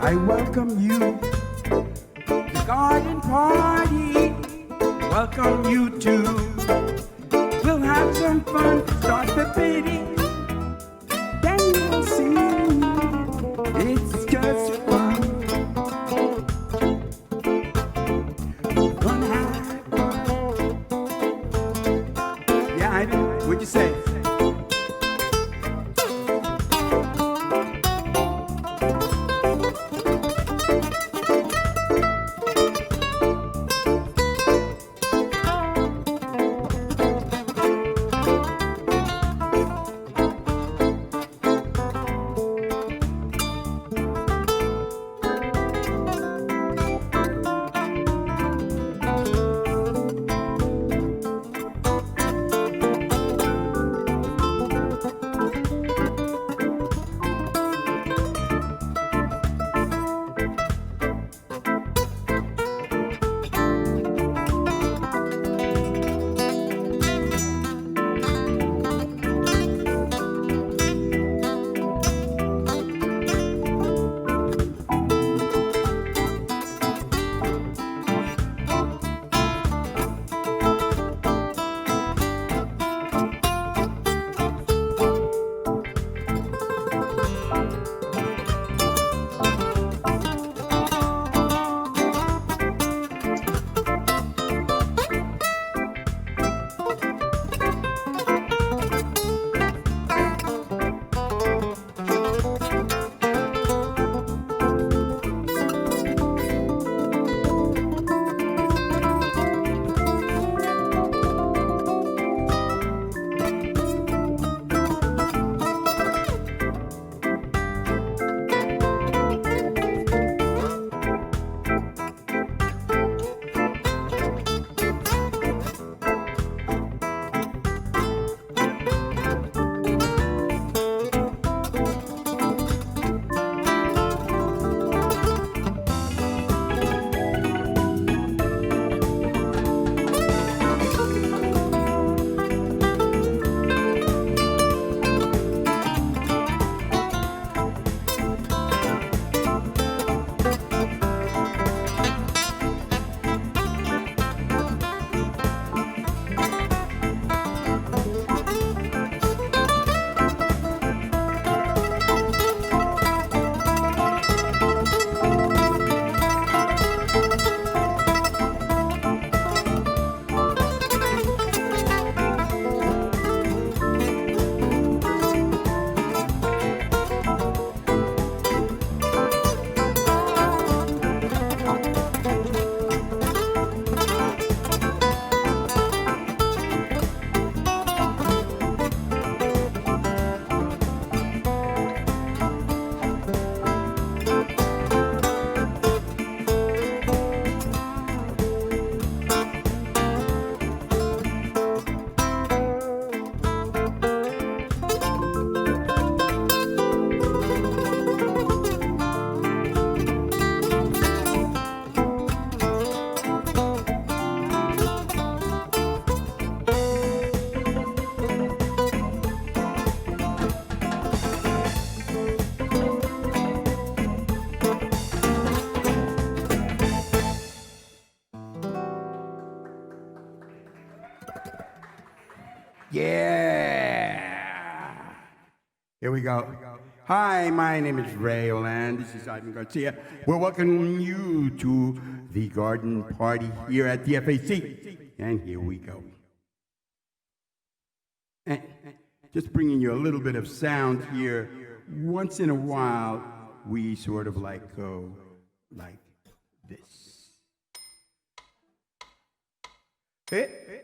I welcome you. The garden party, welcome you too. We'll have some fun, start the pity. Then you'll see, it's just fun. Gonna have fun. Yeah, Ivy, what'd you say? Yeah. Here we go. Hi, my name is Ray Olan. This is Ivan Garcia. We're welcoming you to the garden party here at the FAC. And here we go. And just bringing you a little bit of sound here. Once in a while, we sort of like go like this. Hey.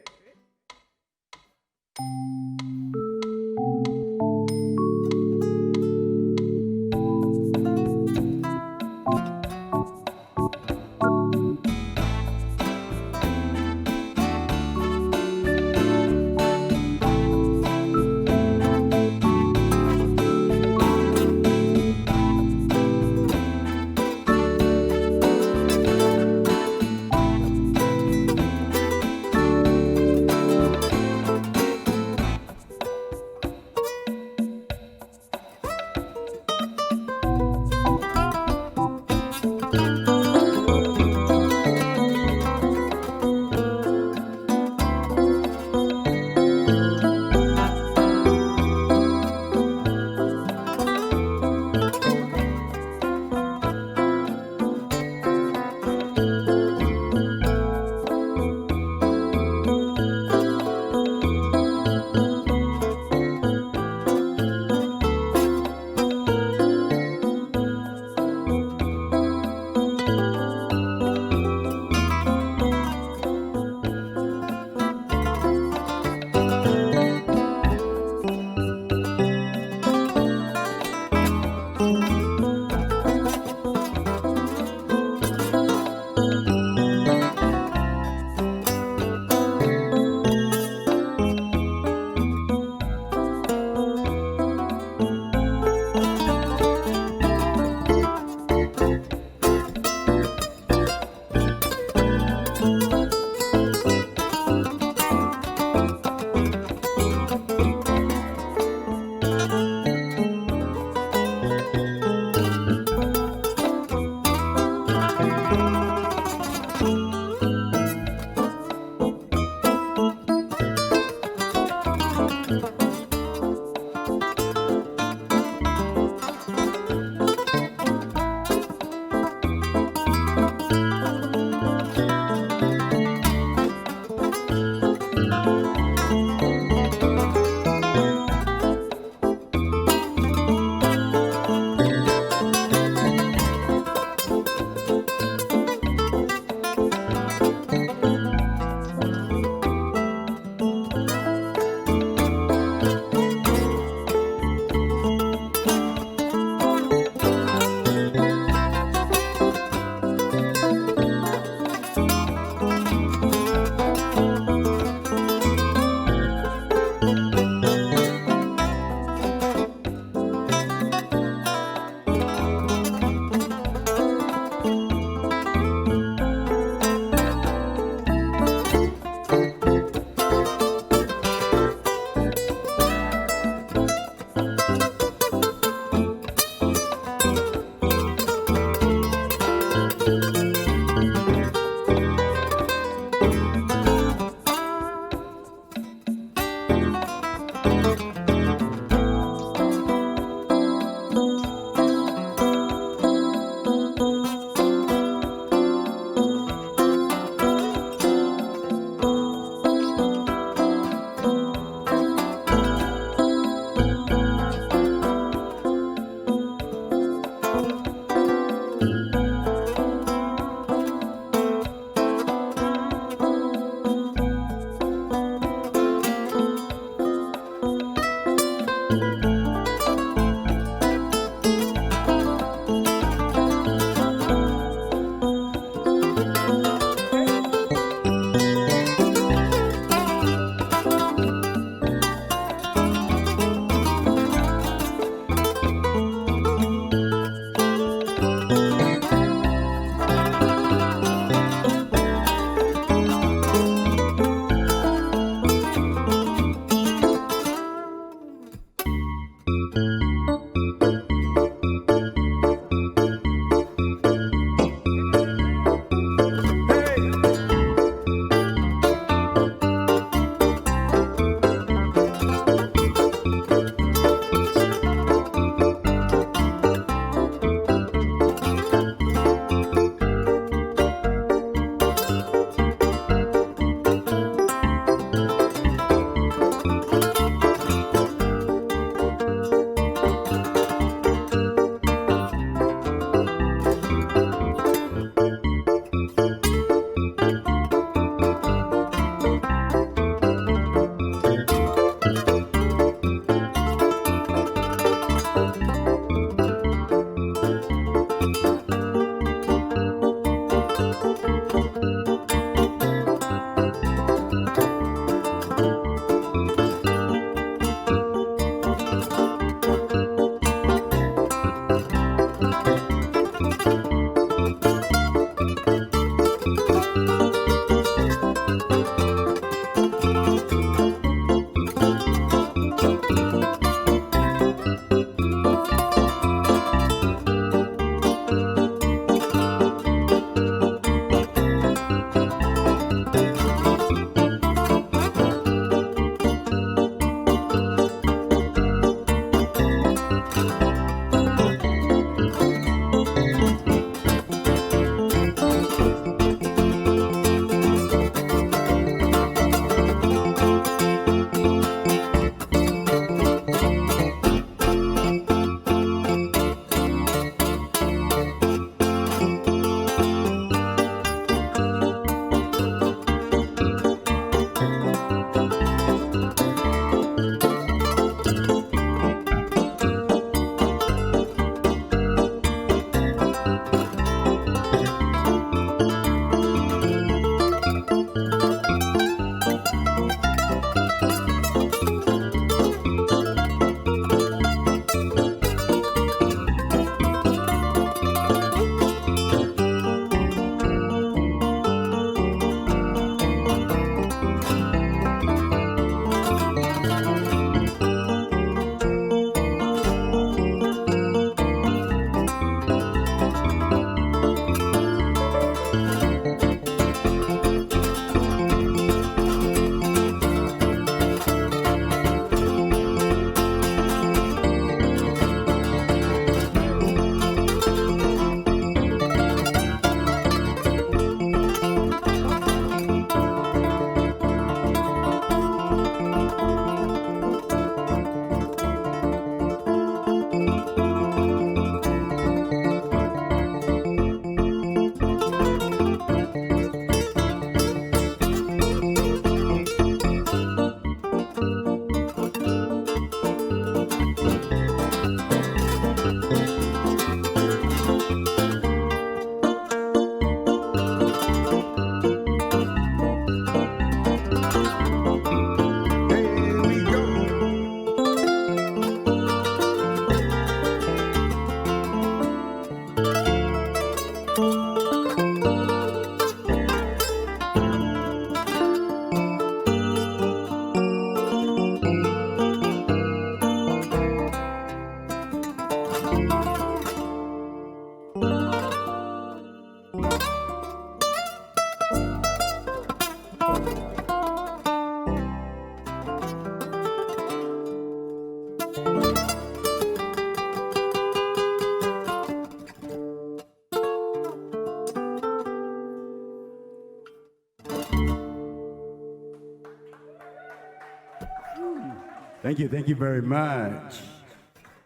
Thank you very much.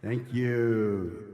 Thank you.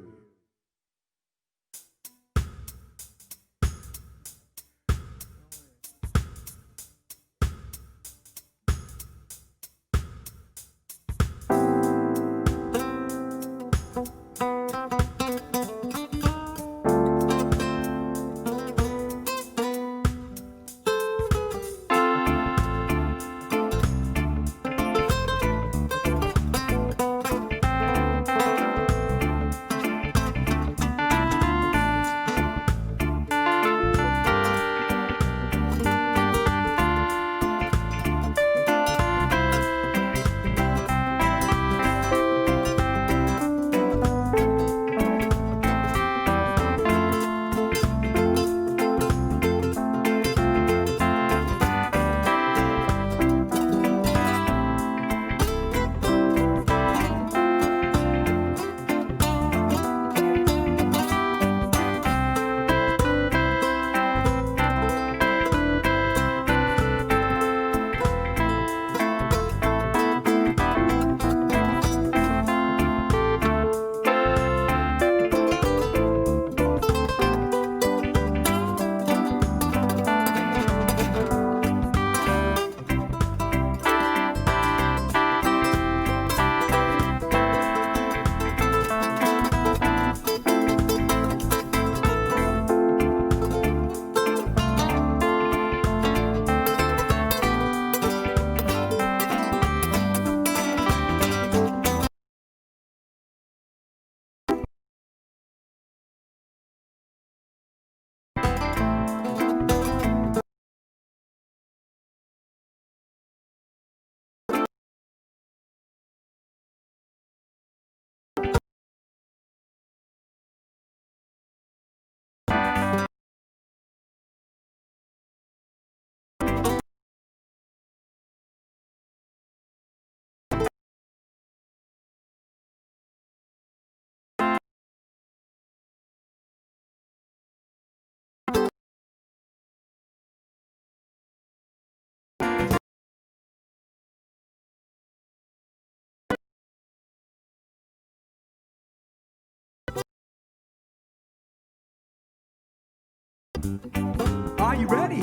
Are you ready?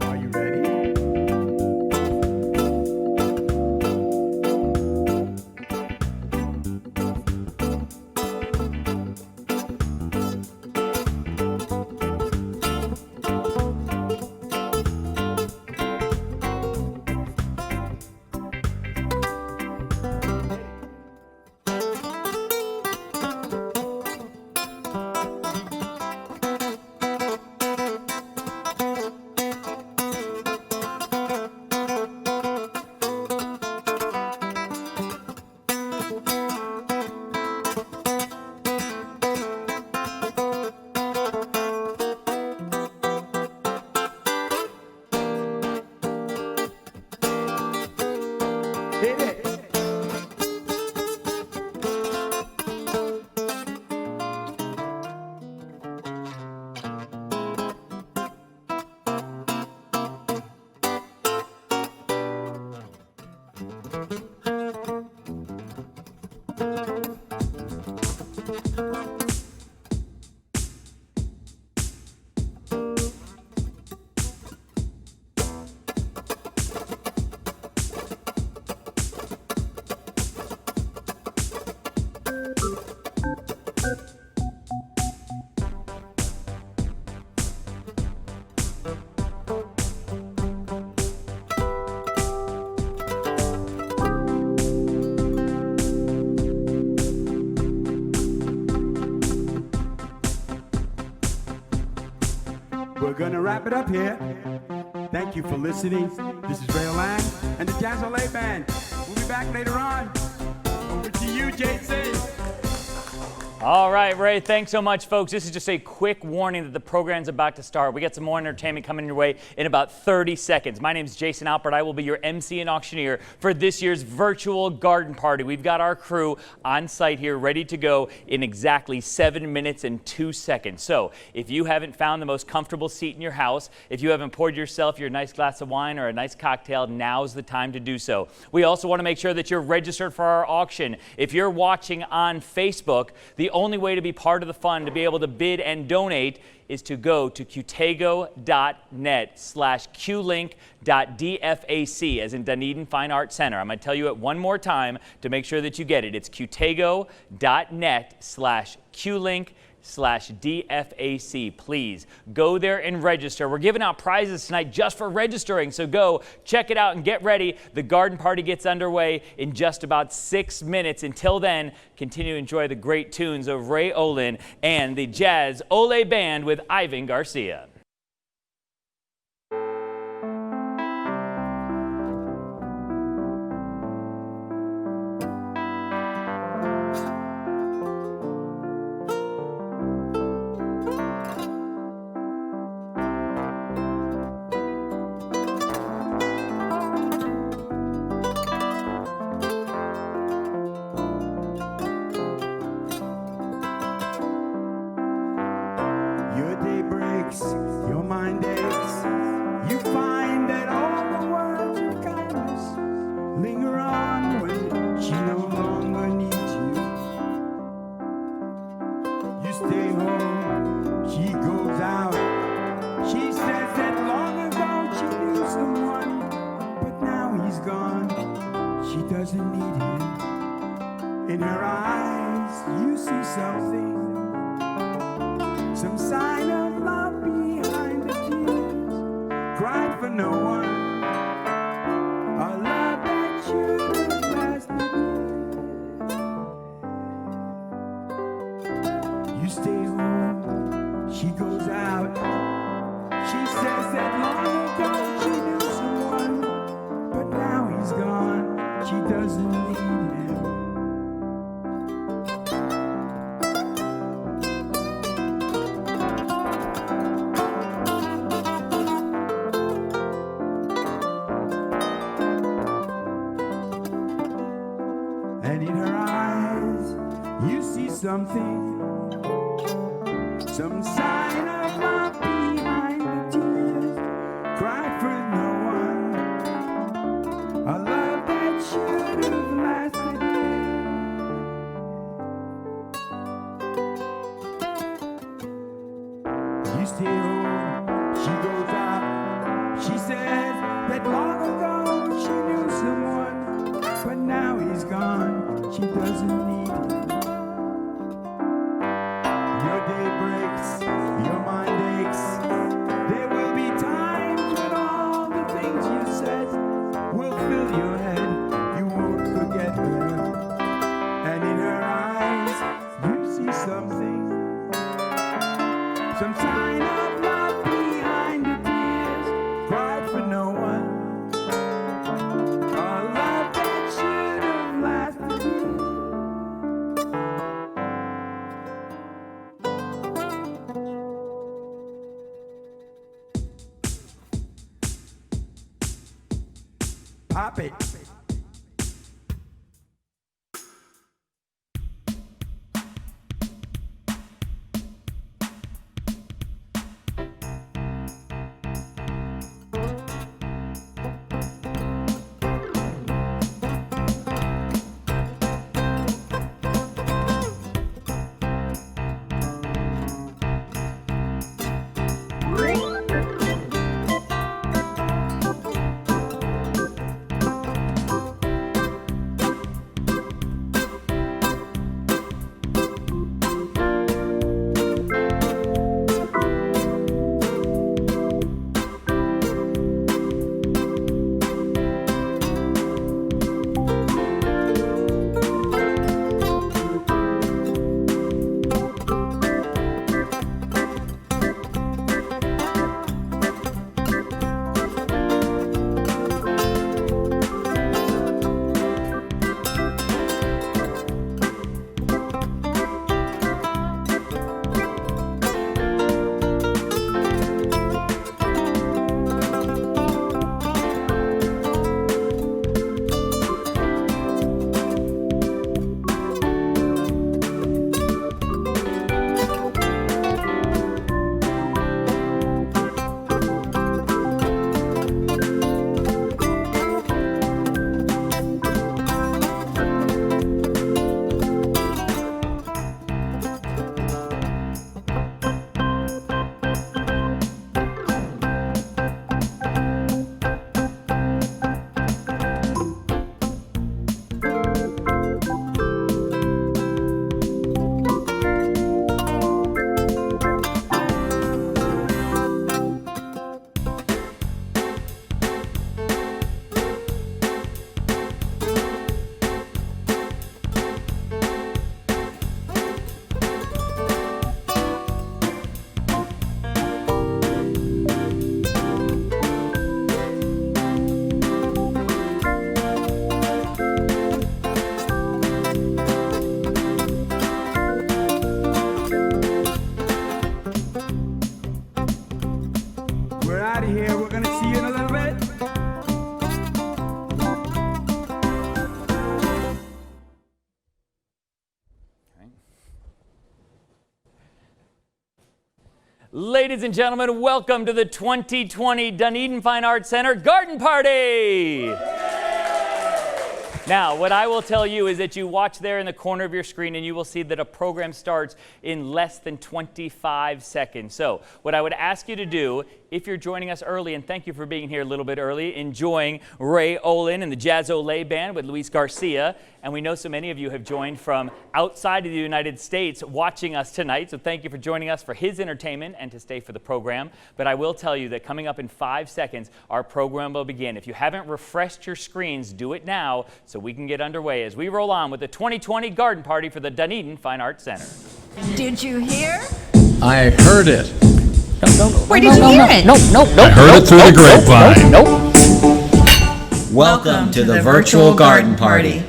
Are you ready? we're gonna wrap it up here. Thank you for listening. This is Ray Land and the Chateau Lafite Band. We'll be back later on. Over to you, JC. All right, Ray, thanks so much, folks. This is just a quick warning that the program's about to start. We got some more entertainment coming your way in about 30 seconds. My name's Jason Alpert. I will be your MC and auctioneer for this year's virtual garden party. We've got our crew on site here ready to go in exactly 7 minutes and 2 seconds. So if you haven't found the most comfortable seat in your house, if you haven't poured yourself your nice glass of wine or a nice cocktail, now's the time to do so. We also want to make sure that you're registered for our auction. If you're watching on Facebook, the only way to be part of the fun, to be able to bid and donate, is to go to qtego.net/qlink.dfac, as in Dunedin Fine Arts Center. I'm going to tell you it one more time to make sure that you get it. It's qtego.net/qlink/DFAC. Please go there and register. We're giving out prizes tonight just for registering, so go check it out and get ready. The garden party gets underway in just about 6 minutes. Until then, continue to enjoy the great tunes of Ray Olin and the Jazz Ole Band with Ivan Garcia. Your day breaks, your mind aches. You find that all the words of kindness linger on when she no longer needs you. You stay home, she goes out. She says that long ago she knew someone, but now he's gone. She doesn't need him. In her eyes, you see something. Some sign of love behind the tears, cried for no one. A love that should have lasted years. You stay home, she goes out. She says that long ago she knew someone, but now he's gone. She doesn't need him. And in her eyes, you see something, some sign of love behind the tears, cried for no one, a love that should have lasted years. You stay home, she goes out, she says that long ago she knew someone, but now he's gone. She doesn't need him. Your day breaks, your mind aches. There will be times when all the things you said will fill your head. You won't forget her. And in her eyes, you see something. Some sign of love behind the tears, cried for no one. A love that should have lasted years. Pop it. out of here. We're going to see you in a little bit. Ladies and gentlemen, welcome to the 2020 Dunedin Fine Arts Center Garden Party! Now, what I will tell you is that you watch there in the corner of your screen and you will see that a program starts in less than 25 seconds. So, what I would ask you to do, if you're joining us early, and thank you for being here a little bit early, enjoying Ray Olin and the Chateau Lafite Band with Luis Garcia. And we know so many of you have joined from outside of the United States watching us tonight. So thank you for joining us for his entertainment and to stay for the program. But I will tell you that coming up in 5 seconds, our program will begin. If you haven't refreshed your screens, do it now so we can get underway as we roll on with the 2020 Garden Party for the Dunedin Fine Arts Center. Did you hear? I heard it. Where did you hear it? I heard it through the grapevine. Welcome to the virtual garden party.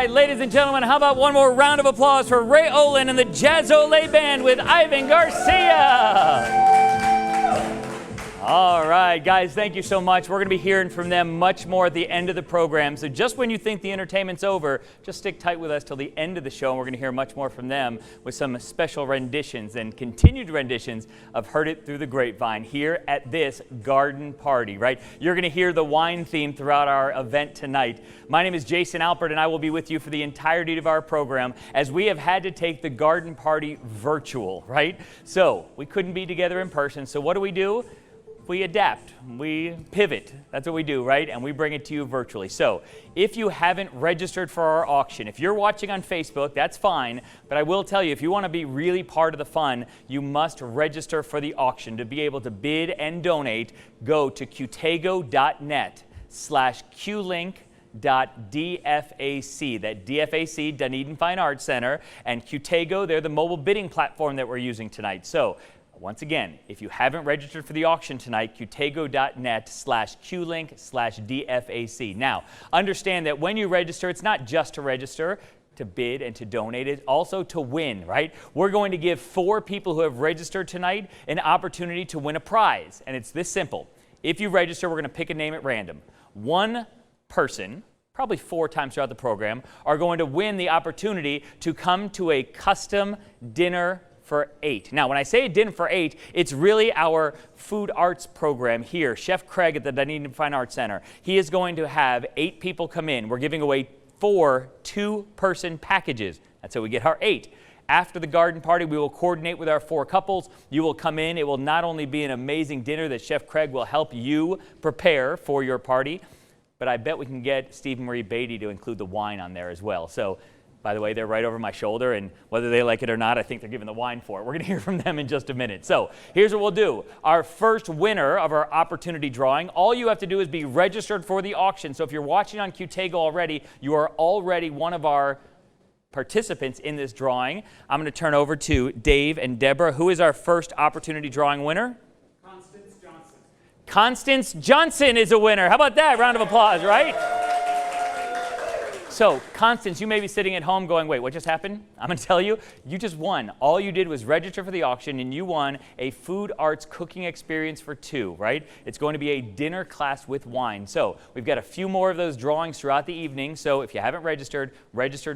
Ladies and gentlemen, how about one more round of applause for Ray Olin and the Chateau Lafite Band with Ivan Garcia. All right, guys, thank you so much. We're going to be hearing from them much more at the end of the program. So just when you think the entertainment's over, just stick tight with us till the end of the show, and we're going to hear much more from them with some special renditions and continued renditions of Heard It Through the Grapevine here at this garden party, right? You're going to hear the wine theme throughout our event tonight. My name is Jason Alpert, and I will be with you for the entirety of our program as we have had to take the garden party virtual, right? So we couldn't be together in person, so what do? We adapt, we pivot, that's what we do, right? And we bring it to you virtually. So if you haven't registered for our auction, if you're watching on Facebook, that's fine, but I will tell you, if you want to be really part of the fun, you must register for the auction. To be able to bid and donate, go to qtago.net/qlink.dfac, that DFAC, Dunedin Fine Arts Center, and Qtago, they're the mobile bidding platform that we're using tonight. So once again, if you haven't registered for the auction tonight, qtago.net/qlink/dfac. Now, understand that when you register, it's not just to register, to bid and to donate, it's also to win, right? We're going to give 4 people who have registered tonight an opportunity to win a prize, and it's this simple. If you register, we're going to pick a name at random. One person, probably 4 times throughout the program, are going to win the opportunity to come to a custom dinner for 8. Now, when I say a dinner for 8, it's really our food arts program here. Chef Craig at the Dunedin Fine Arts Center, he is going to have 8 people come in. We're giving away 4 2-person packages. That's how we get our 8. After the garden party, we will coordinate with our 4 couples. You will come in. It will not only be an amazing dinner that Chef Craig will help you prepare for your party, but I bet we can get Steve Marie Beatty to include the wine on there as well. So, by the way, they're right over my shoulder, and whether they like it or not, I think they're giving the wine for it. We're going to hear from them in just a minute. So here's what we'll do. Our first winner of our opportunity drawing, all you have to do is be registered for the auction. So if you're watching on Qtago already, you are already one of our participants in this drawing. I'm going to turn over to Dave and Deborah. Who is our first opportunity drawing winner? Constance Johnson. Constance Johnson is a winner. How about that? Round of applause, right? So, Constance, you may be sitting at home going, wait, what just happened? I'm going to tell you, you just won. All you did was register for the auction, and you won a food arts cooking experience for 2, right? It's going to be a dinner class with wine. So, we've got a few more of those drawings throughout the evening. So, if you haven't registered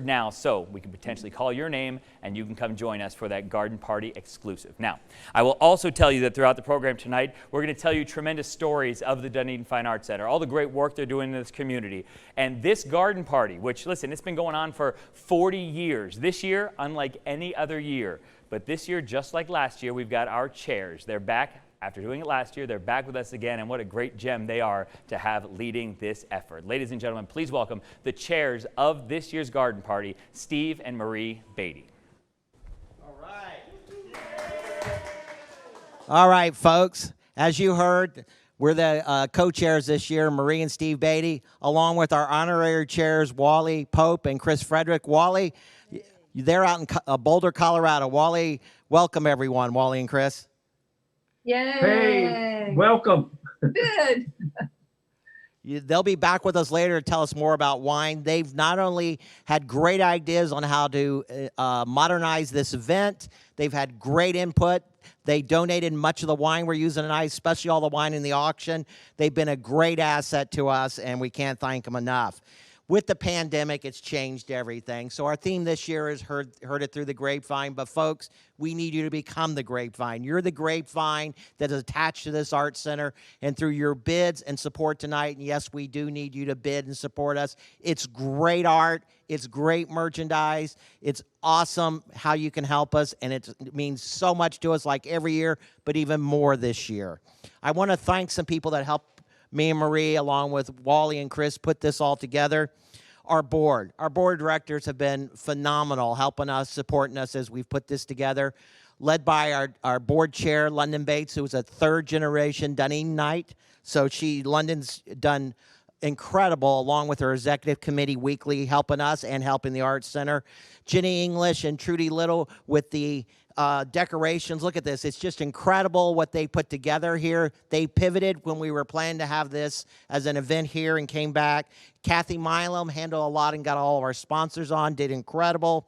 now so we can potentially call your name, and you can come join us for that garden party exclusive. Now, I will also tell you that throughout the program tonight, we're going to tell you tremendous stories of the Dunedin Fine Arts Center, all the great work they're doing in this community. And this garden party which, listen, it's been going on for 40 years. This year, unlike any other year. But this year, just like last year, we've got our chairs. They're back. After doing it last year, they're back with us again, and what a great gem they are to have leading this effort. Ladies and gentlemen, please welcome the chairs of this year's garden party, Steve and Marie Beatty. All right, folks, as you heard, we're the co-chairs this year, Marie and Steve Beatty, along with our honorary chairs, Wally Pope and Chris Frederick. Wally, they're out in Boulder, Colorado. Wally, welcome everyone, Wally and Chris. Yay! Hey, welcome. Good. They'll be back with us later to tell us more about wine. They've not only had great ideas on how to modernize this event, they've had great input. They donated much of the wine we're using tonight, especially all the wine in the auction. They've been a great asset to us, and we can't thank them enough. With the pandemic, it's changed everything. So our theme this year is heard it through the grapevine. But folks, we need you to become the grapevine. You're the grapevine that is attached to this art center. And through your bids and support tonight, and yes, we do need you to bid and support us. It's great art. It's great merchandise. It's awesome how you can help us. And it means so much to us, like every year, but even more this year. I want to thank some people that helped me and Marie, along with Wally and Chris, put this all together. Our board of directors have been phenomenal, helping us, supporting us as we've put this together, led by our board chair, London Bates, who was a third-generation Dunedinite. So London's done incredible, along with her executive committee weekly, helping us and helping the Arts Center. Ginny English and Trudy Little with the decorations. Look at this. It's just incredible what they put together here. They pivoted when we were planning to have this as an event here and came back. Kathy Milam handled a lot and got all of our sponsors on, did incredible.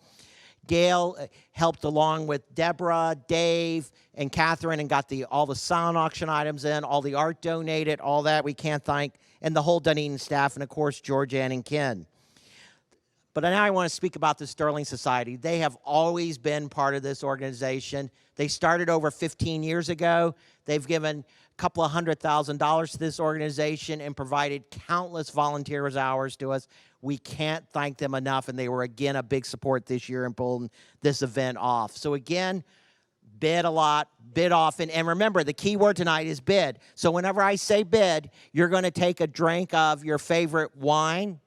Gail helped along with Deborah, Dave, and Catherine and got all the silent auction items in, all the art donated, all that we can't thank, and the whole Dunedin staff, and of course, George, Ann, and Ken. But now I want to speak about the Sterling Society. They have always been part of this organization. They started over 15 years ago. They've given a couple of $100,000 to this organization and provided countless volunteers hours to us. We can't thank them enough, and they were, again, a big support this year in pulling this event off. So, again, bid a lot, bid often, and remember, the key word tonight is bid. So whenever I say bid, you're going to take a drink of your favorite wine,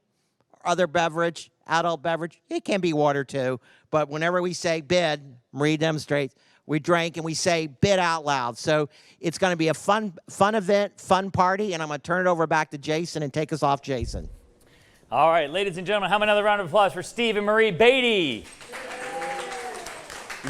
other beverage, adult beverage. It can be water too, but whenever we say bid, Marie demonstrates, we drink and we say bid out loud. So it's going to be a fun event, fun party, and I'm going to turn it over back to Jason and take us off, Jason. All right, ladies and gentlemen, how about another round of applause for Steve and Marie Beatty?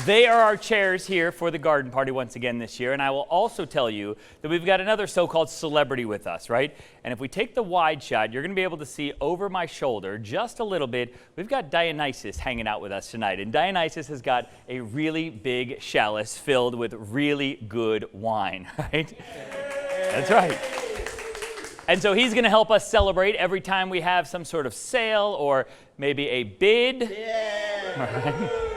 They are our chairs here for the garden party once again this year, and I will also tell you that we've got another so-called celebrity with us, right? And if we take the wide shot, you're going to be able to see over my shoulder just a little bit. We've got Dionysus hanging out with us tonight, and Dionysus has got a really big chalice filled with really good wine, right? That's right. And so he's going to help us celebrate every time we have some sort of sale or maybe a bid. Yeah. All right.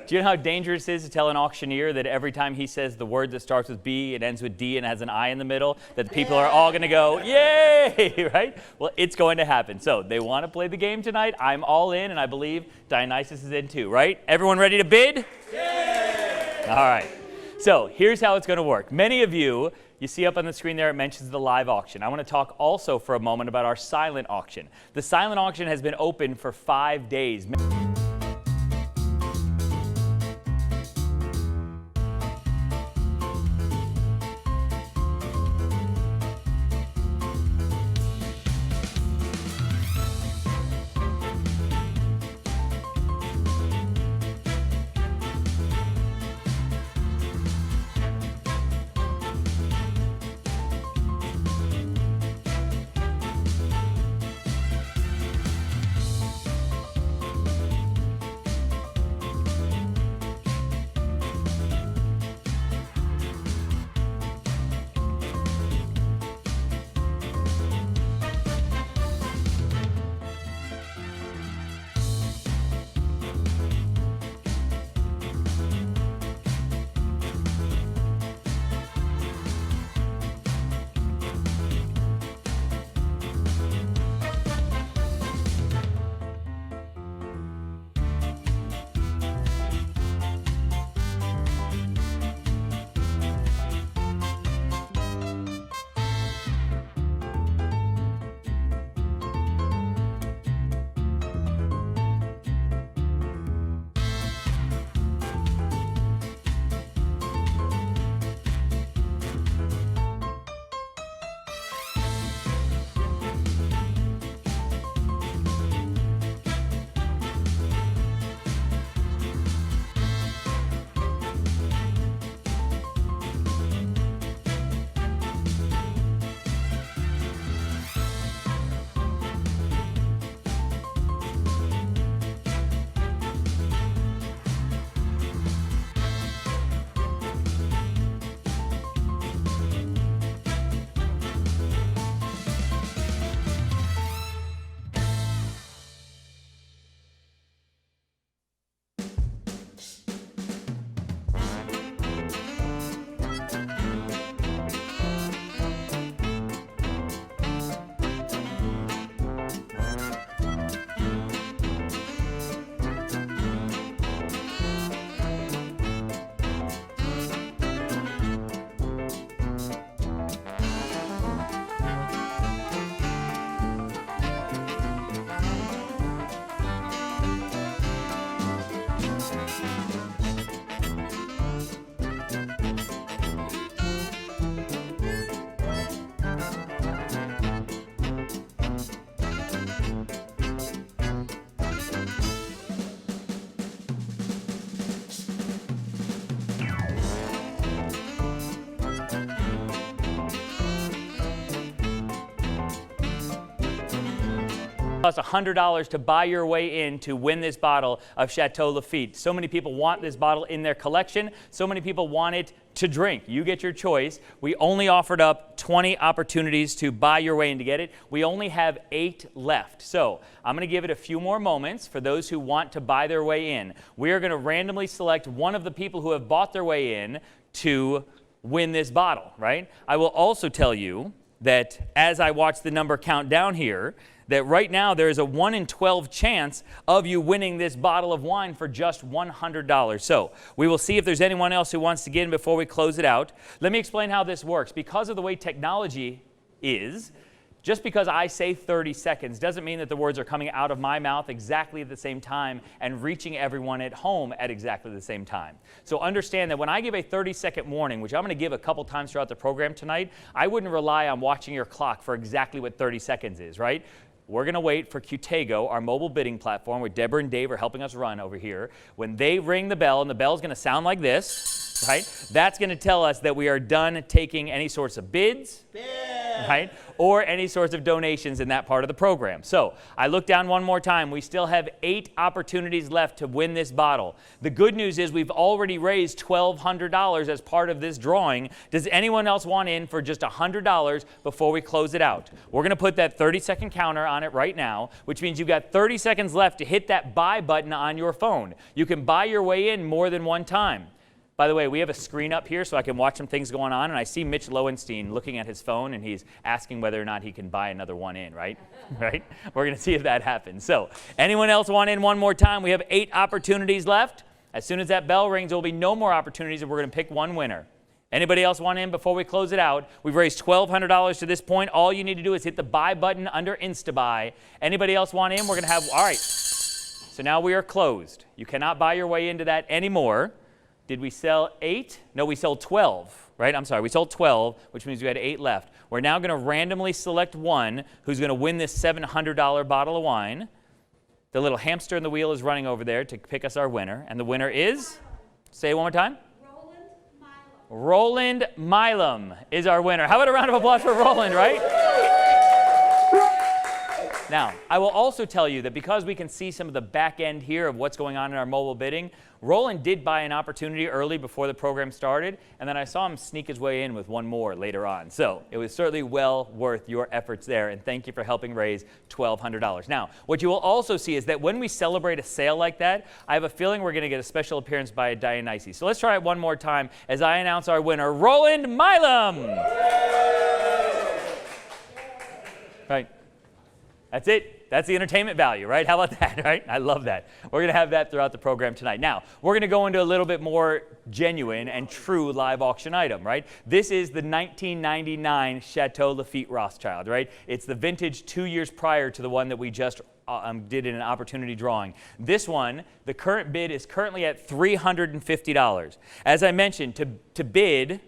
Do you know how dangerous it is to tell an auctioneer that every time he says the word that starts with B, it ends with D, and has an I in the middle, that the people are all going to go, yay, right? Well, it's going to happen. So they want to play the game tonight. I'm all in, and I believe Dionysus is in too, right? Everyone ready to bid? Yeah! All right. So here's how it's going to work. Many of you see up on the screen there, it mentions the live auction. I want to talk also for a moment about our silent auction. The silent auction has been open for 5 days. Plus $100 to buy your way in to win this bottle of Chateau Lafite. So many people want this bottle in their collection. So many people want it to drink. You get your choice. We only offered up 20 opportunities to buy your way in to get it. We only have 8 left. So I'm going to give it a few more moments for those who want to buy their way in. We are going to randomly select one of the people who have bought their way in to win this bottle, right? I will also tell you that as I watch the number count down here, that right now there is a 1 in 12 chance of you winning this bottle of wine for just $100. So we will see if there's anyone else who wants to get in before we close it out. Let me explain how this works. Because of the way technology is, just because I say 30 seconds doesn't mean that the words are coming out of my mouth exactly at the same time and reaching everyone at home at exactly the same time. So understand that when I give a 30-second warning, which I'm going to give a couple times throughout the program tonight, I wouldn't rely on watching your clock for exactly what 30 seconds is, right? We're going to wait for Qtago, our mobile bidding platform, where Deborah and Dave are helping us run over here. When they ring the bell, and the bell's going to sound like this, right? That's going to tell us that we are done taking any sorts of bids, right? Or any sorts of donations in that part of the program. So I look down one more time. We still have 8 opportunities left to win this bottle. The good news is we've already raised $1,200 as part of this drawing. Does anyone else want in for just $100 before we close it out? We're going to put that 30-second counter on it right now, which means you've got 30 seconds left to hit that buy button on your phone. You can buy your way in more than one time. By the way, we have a screen up here so I can watch some things going on, and I see Mitch Lowenstein looking at his phone, and he's asking whether or not he can buy another one in, right? Right? We're going to see if that happens. So anyone else want in one more time? We have 8 opportunities left. As soon as that bell rings, there will be no more opportunities, and we're going to pick one winner. Anybody else want in before we close it out? We've raised $1,200 to this point. All you need to do is hit the buy button under InstaBuy. Anybody else want in? We're going to have, all right. So now we are closed. You cannot buy your way into that anymore. Did we sell 8? No, we sold 12, right? I'm sorry, we sold 12, which means we had 8 left. We're now going to randomly select one who's going to win this $700 bottle of wine. The little hamster in the wheel is running over there to pick us our winner. And the winner is, say it one more time. Roland Milam is our winner. How about a round of applause for Roland, right? Now, I will also tell you that because we can see some of the back end here of what's going on in our mobile bidding, Roland did buy an opportunity early before the program started, and then I saw him sneak his way in with one more later on. So it was certainly well worth your efforts there, and thank you for helping raise $1,200. Now, what you will also see is that when we celebrate a sale like that, I have a feeling we're going to get a special appearance by Dionysus. So let's try it one more time as I announce our winner, Roland Milam. Right. That's it. That's the entertainment value, right? How about that, right? I love that. We're going to have that throughout the program tonight. Now, we're going to go into a little bit more genuine and true live auction item, right? This is the 1999 Chateau Lafite-Rothschild, right? It's the vintage 2 years prior to the one that we just did in an opportunity drawing. This one, the current bid is currently at $350. As I mentioned, to bid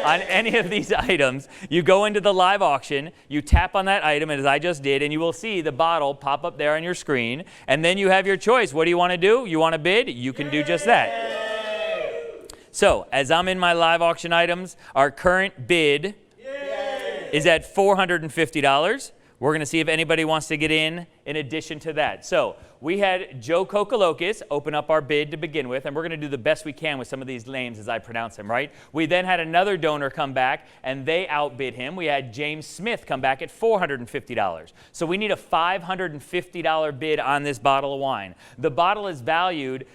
on any of these items, you go into the live auction, you tap on that item, as I just did, and you will see the bottle pop up there on your screen, and then you have your choice. What do you want to do? You want to bid? You can do just that. So, as I'm in my live auction items, our current bid is at $450. We're going to see if anybody wants to get in addition to that. So we had Joe Kokolokis open up our bid to begin with, and we're going to do the best we can with some of these names as I pronounce them, right? We then had another donor come back, and they outbid him. We had James Smith come back at $450. So we need a $550 bid on this bottle of wine. The bottle is valued,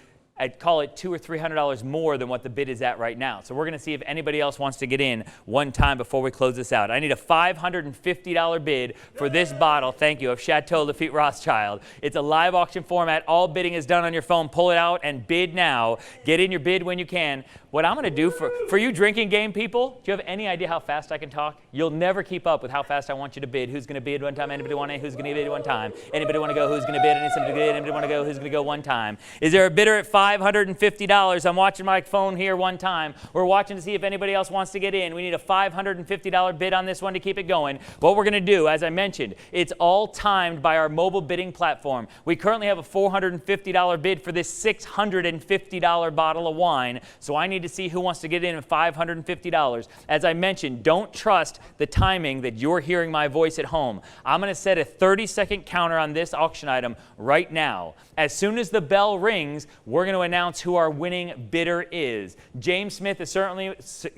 I'd call it $200 or $300 more than what the bid is at right now. So we're going to see if anybody else wants to get in one time before we close this out. I need a $550 bid for this bottle, thank you, of Chateau Lafite-Rothschild. It's a live auction format. All bidding is done on your phone. Pull it out and bid now. Get in your bid when you can. What I'm going to do for you drinking game people, do you have any idea how fast I can talk? You'll never keep up with how fast I want you to bid. Who's going to bid one time? Anybody want to? Who's going to bid one time? Anybody want to go? Who's going to bid? Anybody want to go? Who's going to go one time? Is there a bidder at $5? $550. I'm watching my phone here one time. We're watching to see if anybody else wants to get in. We need a $550 bid on this one to keep it going. What we're going to do, as I mentioned, it's all timed by our mobile bidding platform. We currently have a $450 bid for this $650 bottle of wine, so I need to see who wants to get in at $550. As I mentioned, don't trust the timing that you're hearing my voice at home. I'm going to set a 30-second counter on this auction item right now. As soon as the bell rings, we're going to announce who our winning bidder is. James Smith is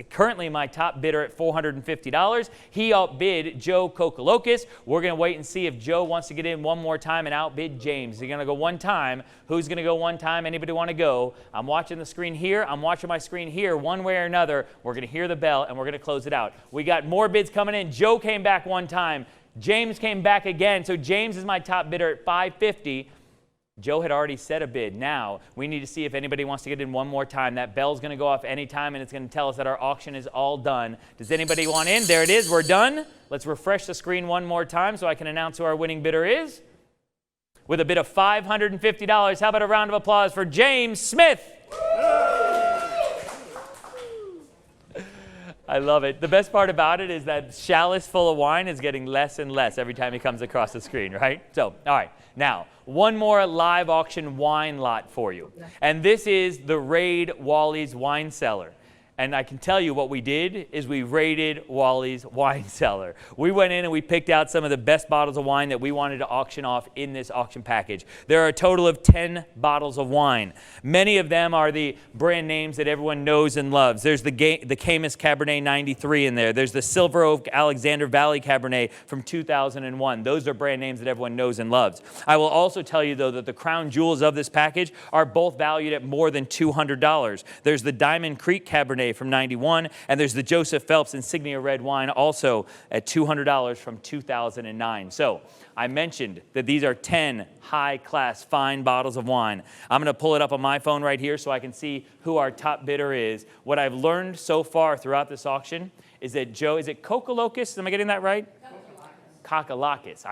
currently my top bidder at $450. He outbid Joe Kokolokis. We're going to wait and see if Joe wants to get in one more time and outbid James. Is he going to go one time? Who's going to go one time? Anybody want to go? I'm watching the screen here. I'm watching my screen here. One way or another, we're going to hear the bell and we're going to close it out. We got more bids coming in. Joe came back one time. James came back again. So James is my top bidder at $550. Joe had already set a bid. Now, we need to see if anybody wants to get in one more time. That bell's going to go off anytime, and it's going to tell us that our auction is all done. Does anybody want in? There it is. We're done. Let's refresh the screen one more time so I can announce who our winning bidder is. With a bid of $550, how about a round of applause for James Smith? I love it. The best part about it is that chalice full of wine is getting less and less every time he comes across the screen, right? So, all right. Now, one more live auction wine lot for you. And this is the Raid Wally's Wine Cellar. And I can tell you what we did is we raided Wally's wine cellar. We went in and we picked out some of the best bottles of wine that we wanted to auction off in this auction package. There are a total of 10 bottles of wine. Many of them are the brand names that everyone knows and loves. There's the Camus Cabernet 93 in there. There's the Silver Oak Alexander Valley Cabernet from 2001. Those are brand names that everyone knows and loves. I will also tell you, though, that the crown jewels of this package are both valued at more than $200. There's the Diamond Creek Cabernet from 91, and there's the Joseph Phelps Insignia Red Wine also at $200 from 2009. So I mentioned that these are 10 high-class, fine bottles of wine. I'm going to pull it up on my phone right here so I can see who our top bidder is. What I've learned so far throughout this auction is that Joe, is it Kokolokis? Am I getting that right? Kokolakis.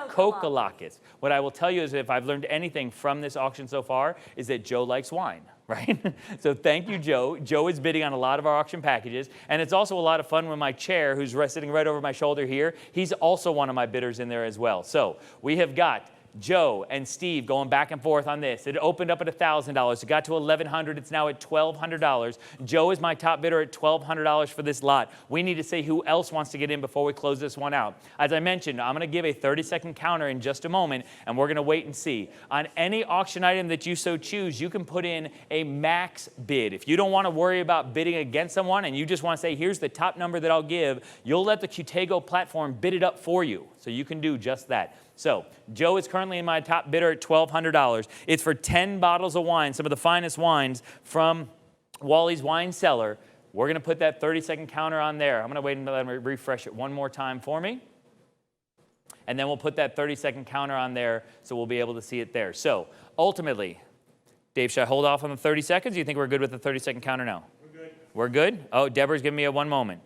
Kokolakis. What I will tell you is if I've learned anything from this auction so far is that Joe likes wine, right? So thank you, Joe. Joe is bidding on a lot of our auction packages, and it's also a lot of fun when my chair, who's sitting right over my shoulder here, he's also one of my bidders in there as well. So we have got Joe and Steve going back and forth on this. It opened up at $1,000. It got to $1,100. It's now at $1,200. Joe is my top bidder at $1,200 for this lot. We need to see who else wants to get in before we close this one out. As I mentioned, I'm going to give a 30-second counter in just a moment, and we're going to wait and see. On any auction item that you so choose, you can put in a max bid. If you don't want to worry about bidding against someone and you just want to say, here's the top number that I'll give, you'll let the Qtego platform bid it up for you. So you can do just that. So Joe is currently in my top bidder at $1,200. It's for 10 bottles of wine, some of the finest wines from Wally's Wine Cellar. We're going to put that 30-second counter on there. I'm going to wait and let him refresh it one more time for me. And then we'll put that 30-second counter on there so we'll be able to see it there. So ultimately, Dave, should I hold off on the 30 seconds? Do you think we're good with the 30-second counter now? We're good. We're good? Oh, Deborah's giving me a one moment.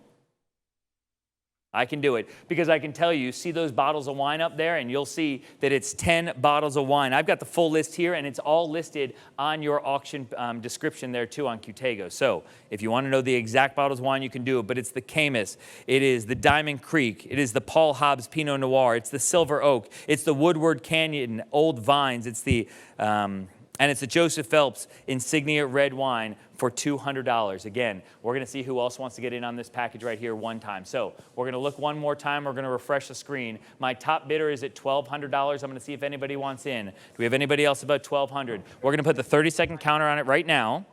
I can do it because I can tell you, see those bottles of wine up there, and you'll see that it's 10 bottles of wine. I've got the full list here, and it's all listed on your auction description there, too, on Qtego. So if you want to know the exact bottles of wine, you can do it, but it's the Camus, it is the Diamond Creek, it is the Paul Hobbs Pinot Noir, it's the Silver Oak, it's the Woodward Canyon Old Vines, it's the... and it's the Joseph Phelps Insignia Red Wine for $200. Again, we're going to see who else wants to get in on this package right here one time. So we're going to look one more time. We're going to refresh the screen. My top bidder is at $1,200. I'm going to see if anybody wants in. Do we have anybody else about $1,200? We're going to put the 30-second counter on it right now.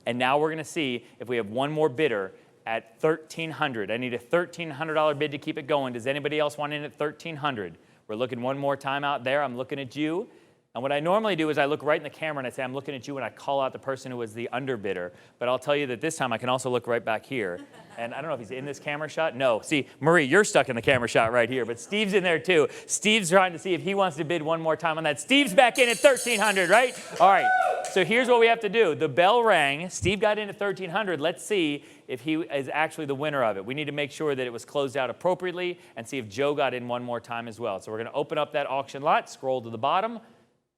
And now we're going to see if we have one more bidder at $1,300. I need a $1,300 bid to keep it going. Does anybody else want in at $1,300? We're looking one more time out there. I'm looking at you. And what I normally do is I look right in the camera and I say, I'm looking at you, and I call out the person who was the underbidder. But I'll tell you that this time I can also look right back here. And I don't know if he's in this camera shot. No. See, Marie, you're stuck in the camera shot right here. But Steve's in there too. Steve's trying to see if he wants to bid one more time on that. Steve's back in at $1,300, right? All right. So here's what we have to do. The bell rang. Steve got in at $1,300. Let's see if he is actually the winner of it. We need to make sure that it was closed out appropriately and see if Joe got in one more time as well. So we're going to open up that auction lot, scroll to the bottom,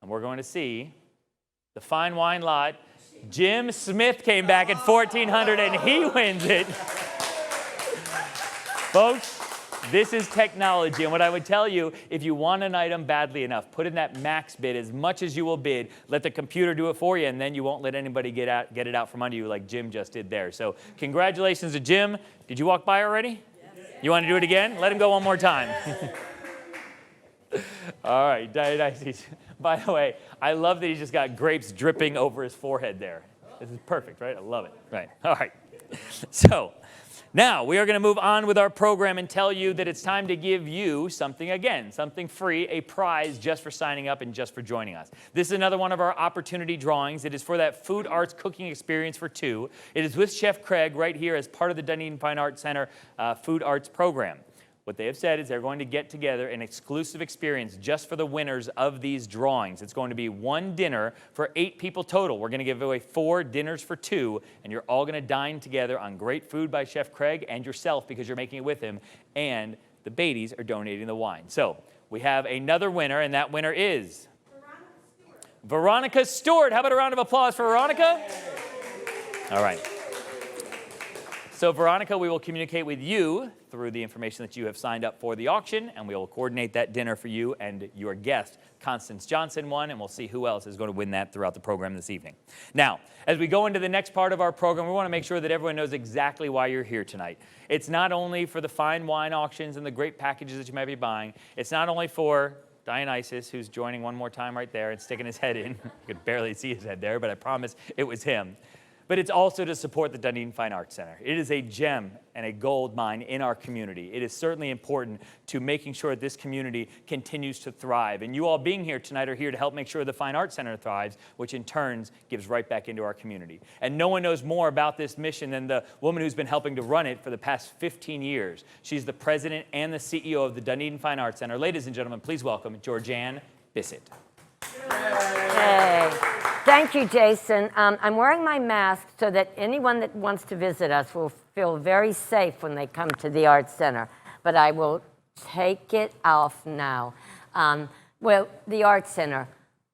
and we're going to see the fine wine lot. Jim Smith came back at $1,400 and he wins it. Folks, this is technology, and what I would tell you, if you want an item badly enough, put in that max bid as much as you will bid, let the computer do it for you, and then you won't let anybody get it out from under you like Jim just did there. So congratulations to Jim. Did you walk by already? Yes. You want to do it again? Let him go one more time. All right, Dionysus. By the way, I love that he just got grapes dripping over his forehead there. This is perfect, right? I love it. Right. All right. So now we are going to move on with our program and tell you that it's time to give you something again, something free, a prize just for signing up and just for joining us. This is another one of our opportunity drawings. It is for that food arts cooking experience for two. It is with Chef Craig right here as part of the Dunedin Fine Arts Center food arts program. What they have said is they're going to get together an exclusive experience just for the winners of these drawings. It's going to be one dinner for 8 people total. We're going to give away 4 dinners for 2, and you're all going to dine together on great food by Chef Craig and yourself because you're making it with him, and the Beatties are donating the wine. So we have another winner, and that winner is Veronica Stewart. How about a round of applause for Veronica? All right. So Veronica, we will communicate with you through the information that you have signed up for the auction, and we will coordinate that dinner for you and your guest. Constance Johnson won, and we'll see who else is going to win that throughout the program this evening. Now, as we go into the next part of our program, we want to make sure that everyone knows exactly why you're here tonight. It's not only for the fine wine auctions and the great packages that you might be buying. It's not only for Dionysus, who's joining one more time right there and sticking his head in. You could barely see his head there, but I promise it was him. But it's also to support the Dunedin Fine Arts Center. It is a gem and a gold mine in our community. It is certainly important to making sure that this community continues to thrive. And you all being here tonight are here to help make sure the Fine Arts Center thrives, which in turn gives right back into our community. And no one knows more about this mission than the woman who's been helping to run it for the past 15 years. She's the president and the CEO of the Dunedin Fine Arts Center. Ladies and gentlemen, please welcome Ann Bisset. Hey. Thank you, Jason. I'm wearing my mask so that anyone that wants to visit us will feel very safe when they come to the Arts Center. But I will take it off now. Well, the Arts Center,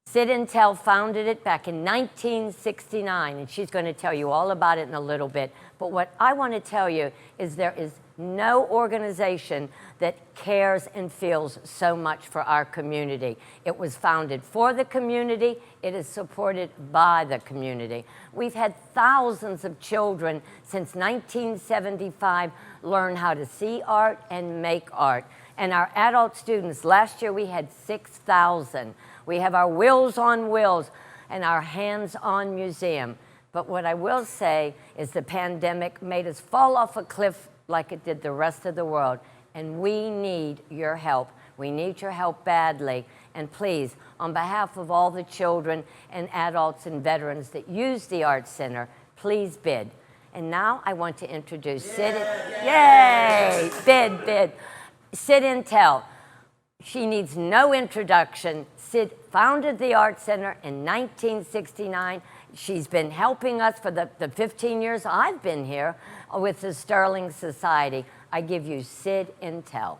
Sid Intel founded it back in 1969, and she's going to tell you all about it in a little bit. But what I want to tell you is there is no organization that cares and feels so much for our community. It was founded for the community. It is supported by the community. We've had thousands of children since 1975 learn how to see art and make art. And our adult students, last year we had 6,000. We have our Wheels on Wheels and our hands-on museum. But what I will say is the pandemic made us fall off a cliff like it did the rest of the world. And we need your help. We need your help badly. And please, on behalf of all the children and adults and veterans that use the Arts Center, please bid. And now I want to introduce Sid. Yay! Bid. Sid Intel. She needs no introduction. Sid founded the Arts Center in 1969. She's been helping us for the 15 years I've been here with the Sterling Society. I give you Sid Intel.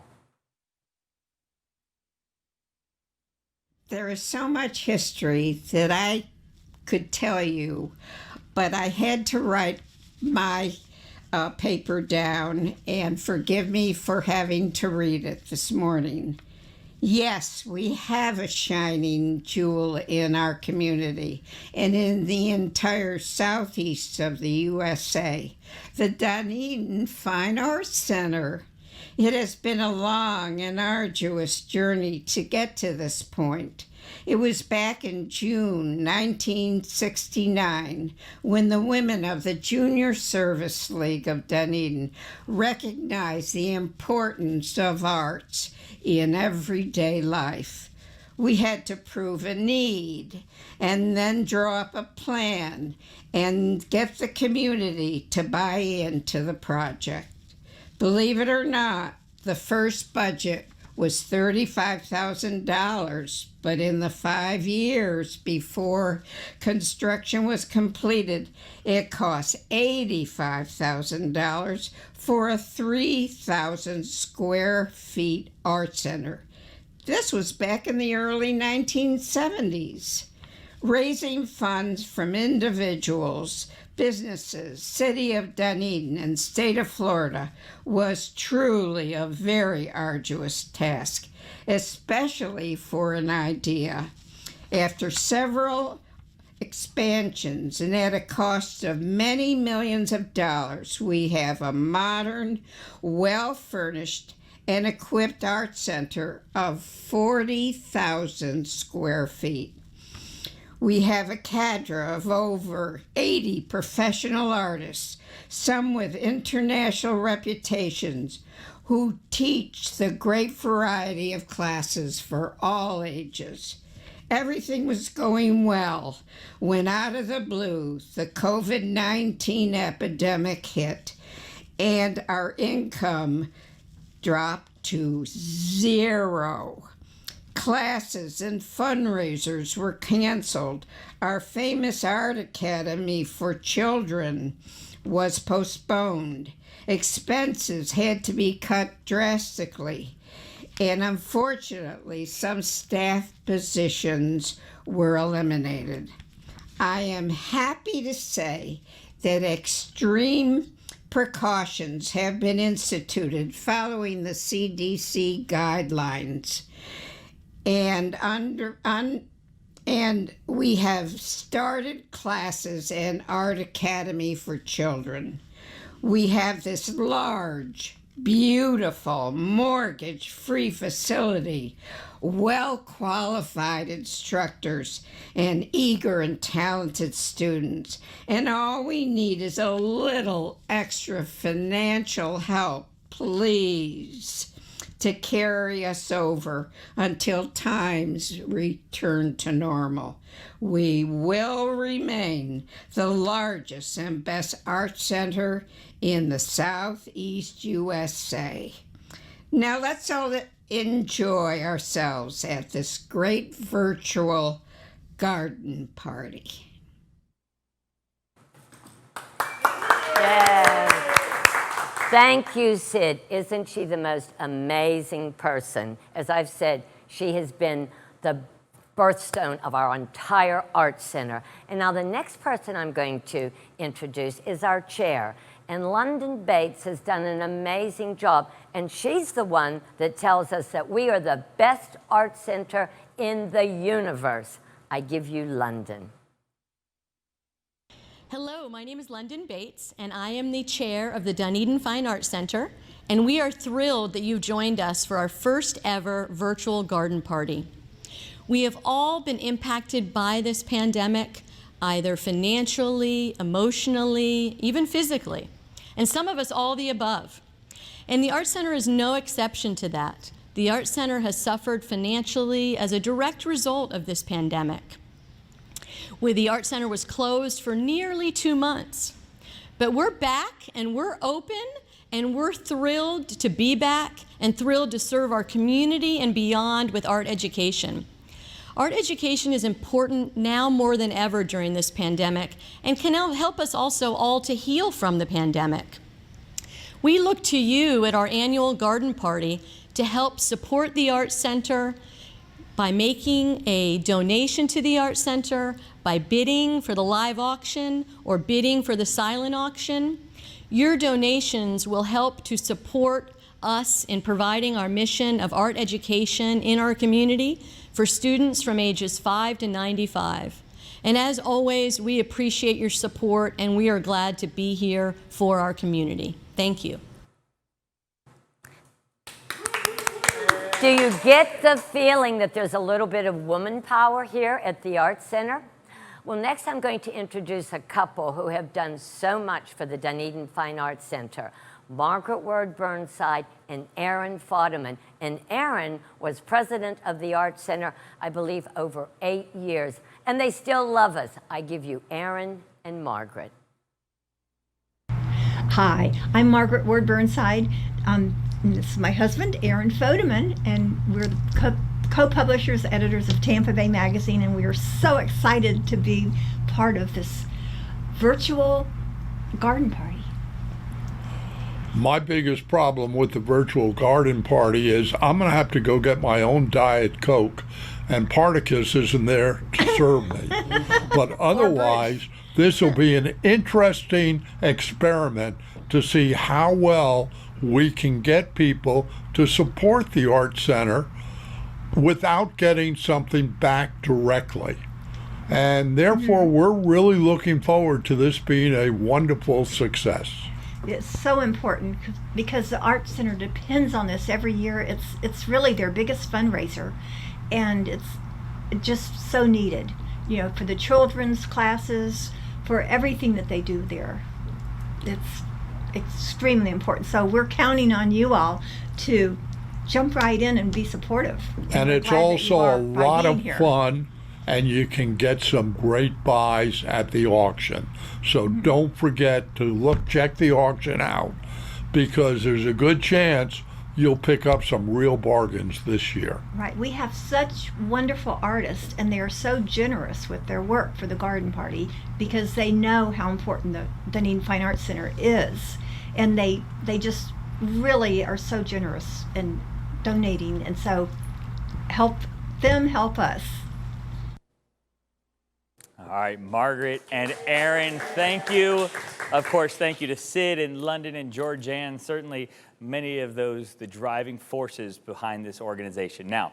There is so much history that I could tell you, but I had to write my paper down, and forgive me for having to read it this morning. Yes, we have a shining jewel in our community and in the entire southeast of the USA, the Dunedin Fine Arts Center. It has been a long and arduous journey to get to this point. It was back in June 1969 when the women of the Junior Service League of Dunedin recognized the importance of arts in everyday life. We had to prove a need and then draw up a plan and get the community to buy into the project. Believe it or not, the first budget was $35,000, but in the 5 years before construction was completed, it cost $85,000 for a 3,000 square feet art center. This was back in the early 1970s. Raising funds from individuals, businesses, City of Dunedin, and State of Florida was truly a very arduous task, especially for an idea. After several expansions and at a cost of many millions of dollars, we have a modern, well-furnished, and equipped art center of 40,000 square feet. We have a cadre of over 80 professional artists, some with international reputations, who teach the great variety of classes for all ages. Everything was going well when out of the blue the COVID-19 epidemic hit and our income dropped to zero. Classes and fundraisers were canceled. Our famous Art Academy for Children was postponed. Expenses had to be cut drastically. And unfortunately, some staff positions were eliminated. I am happy to say that extreme precautions have been instituted following the CDC guidelines. And we have started classes in Art Academy for Children. We have this large, beautiful, mortgage-free facility, well-qualified instructors, and eager and talented students. And all we need is a little extra financial help, please, to carry us over until times return to normal. We will remain the largest and best art center in the Southeast USA. Now let's all enjoy ourselves at this great virtual garden party. Yes. Thank you, Sid. Isn't she the most amazing person? As I've said, she has been the birthstone of our entire art center. And now the next person I'm going to introduce is our chair. And London Bates has done an amazing job. And she's the one that tells us that we are the best art center in the universe. I give you London. Hello, my name is London Bates, and I am the chair of the Dunedin Fine Arts Center, and we are thrilled that you've joined us for our first ever virtual garden party. We have all been impacted by this pandemic, either financially, emotionally, even physically, and some of us all the above. And the Art Center is no exception to that. The Art Center has suffered financially as a direct result of this pandemic, where the Art Center was closed for nearly 2 months. But we're back and we're open and we're thrilled to be back and thrilled to serve our community and beyond with art education. Art education is important now more than ever during this pandemic and can help us also all to heal from the pandemic. We look to you at our annual garden party to help support the Art Center by making a donation to the Art Center, by bidding for the live auction or bidding for the silent auction. Your donations will help to support us in providing our mission of art education in our community for students from ages 5 to 95. And as always, we appreciate your support and we are glad to be here for our community. Thank you. Do you get the feeling that there's a little bit of woman power here at the Art Center? Well, next I'm going to introduce a couple who have done so much for the Dunedin Fine Arts Center. Margaret Burnside and Erin Futterman. And Erin was president of the Art Center, I believe, over 8 years. And they still love us. I give you Erin and Margaret. Hi, I'm Margaret Burnside. This is my husband, Erin Futterman, and we're the co-publishers, editors of Tampa Bay Magazine, and we are so excited to be part of this virtual garden party. My biggest problem with the virtual garden party is I'm going to have to go get my own Diet Coke, and Particus isn't there to serve me. But otherwise, this will be an interesting experiment to see how well we can get people to support the Art Center without getting something back directly. And therefore, we're really looking forward to this being a wonderful success. It's so important because the Art Center depends on this every year. It's really their biggest fundraiser, and it's just so needed, you know, for the children's classes, for everything that they do there. It's extremely important. So we're counting on you all to jump right in and be supportive. And it's also a lot of fun, and you can get some great buys at the auction. So don't forget to check the auction out, because there's a good chance you'll pick up some real bargains this year. Right. We have such wonderful artists, and they are so generous with their work for the garden party because they know how important the Dunedin Fine Arts Center is. And they just really are so generous in donating. And so help them help us. All right, Margaret and Erin, thank you. Of course, thank you to Sid in London and Georgianne, certainly many of those, the driving forces behind this organization. Now,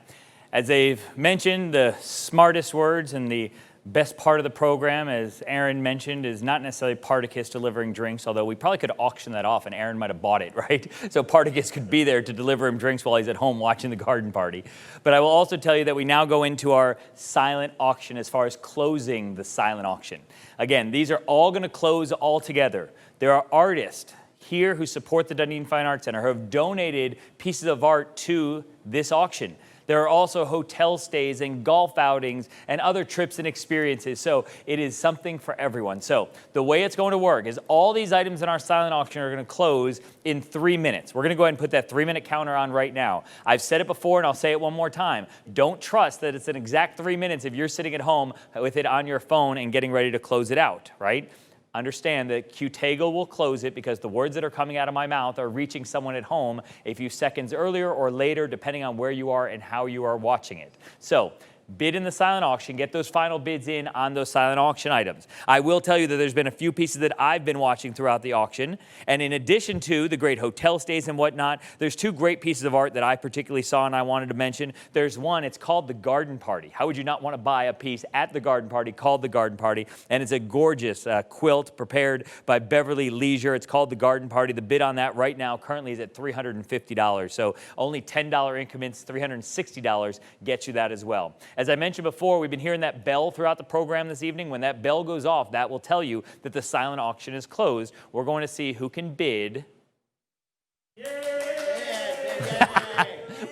as they've mentioned, the smartest words and the best part of the program, as Erin mentioned, is not necessarily Particus delivering drinks, although we probably could auction that off and Erin might have bought it, right? So Particus could be there to deliver him drinks while he's at home watching the garden party. But I will also tell you that we now go into our silent auction as far as closing the silent auction. Again, these are all going to close all together. There are artists here who support the Dunedin Fine Arts Center who have donated pieces of art to this auction. There are also hotel stays and golf outings and other trips and experiences. So it is something for everyone. So the way it's going to work is all these items in our silent auction are going to close in 3 minutes. We're going to go ahead and put that 3-minute counter on right now. I've said it before and I'll say it one more time. Don't trust that it's an exact 3 minutes if you're sitting at home with it on your phone and getting ready to close it out, right? Understand that Qtego will close it because the words that are coming out of my mouth are reaching someone at home a few seconds earlier or later, depending on where you are and how you are watching it. So bid in the silent auction, get those final bids in on those silent auction items. I will tell you that there's been a few pieces that I've been watching throughout the auction. And in addition to the great hotel stays and whatnot, there's 2 great pieces of art that I particularly saw and I wanted to mention. There's one, it's called the Garden Party. How would you not want to buy a piece at the garden party called the Garden Party? And it's a gorgeous quilt prepared by Beverly Leisure. It's called the Garden Party. The bid on that right now currently is at $350. So only $10 increments, $360 gets you that as well. As I mentioned before, we've been hearing that bell throughout the program this evening. When that bell goes off, that will tell you that the silent auction is closed. We're going to see who can bid.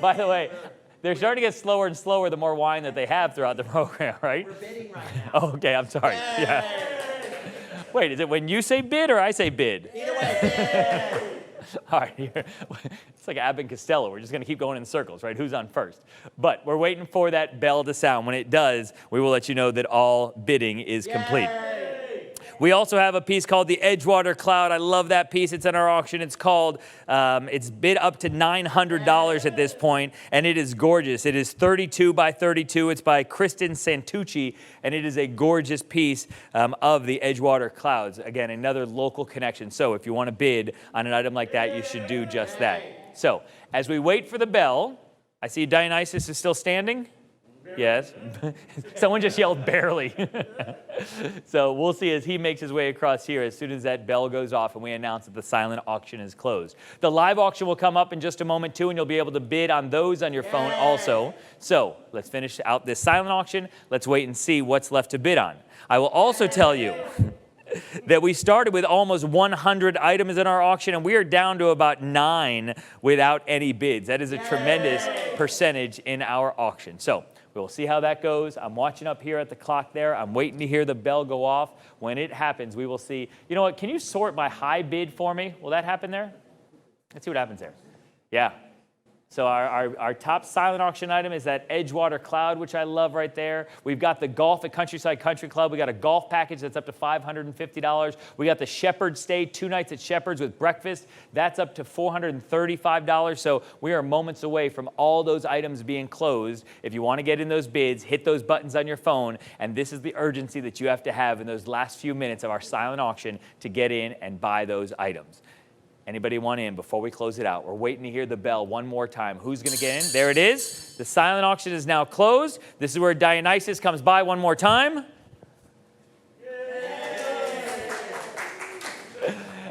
By the way, they're starting to get slower and slower the more wine that they have throughout the program, right? We're bidding right now. Oh, okay, I'm sorry. Yeah. Wait, is it when you say bid or I say bid? Either way, bid. All right, here. It's like Abbott and Costello. We're just going to keep going in circles, right? Who's on first? But we're waiting for that bell to sound. When it does, we will let you know that all bidding is complete. We also have a piece called the Edgewater Cloud. I love that piece. It's in our auction. It's called, it's bid up to $900 at this point, and it is gorgeous. It is 32 by 32. It's by Kristen Santucci, and it is a gorgeous piece of the Edgewater Clouds. Again, another local connection. So if you want to bid on an item like that, you should do just that. So as we wait for the bell, I see Dionysus is still standing. Yes. Someone just yelled barely. So we'll see as he makes his way across here as soon as that bell goes off and we announce that the silent auction is closed. The live auction will come up in just a moment too, and you'll be able to bid on those on your phone also. So let's finish out this silent auction. Let's wait and see what's left to bid on. I will also tell you that we started with almost 100 items in our auction, and we are down to about 9 without any bids. That is a tremendous percentage in our auction. So we'll see how that goes. I'm watching up here at the clock there. I'm waiting to hear the bell go off. When it happens, we will see. You know what? Can you sort by high bid for me? Will that happen there? Let's see what happens there. Yeah. So our top silent auction item is that Edgewater Cloud, which I love right there. We've got the golf at Countryside Country Club. We got a golf package that's up to $550. We got the Shepherd stay, 2 nights at Shepherd's with breakfast. That's up to $435. So we are moments away from all those items being closed. If you want to get in those bids, hit those buttons on your phone. And this is the urgency that you have to have in those last few minutes of our silent auction to get in and buy those items. Anybody want in before we close it out? We're waiting to hear the bell one more time. Who's going to get in? There it is. The silent auction is now closed. This is where Dionysus comes by one more time.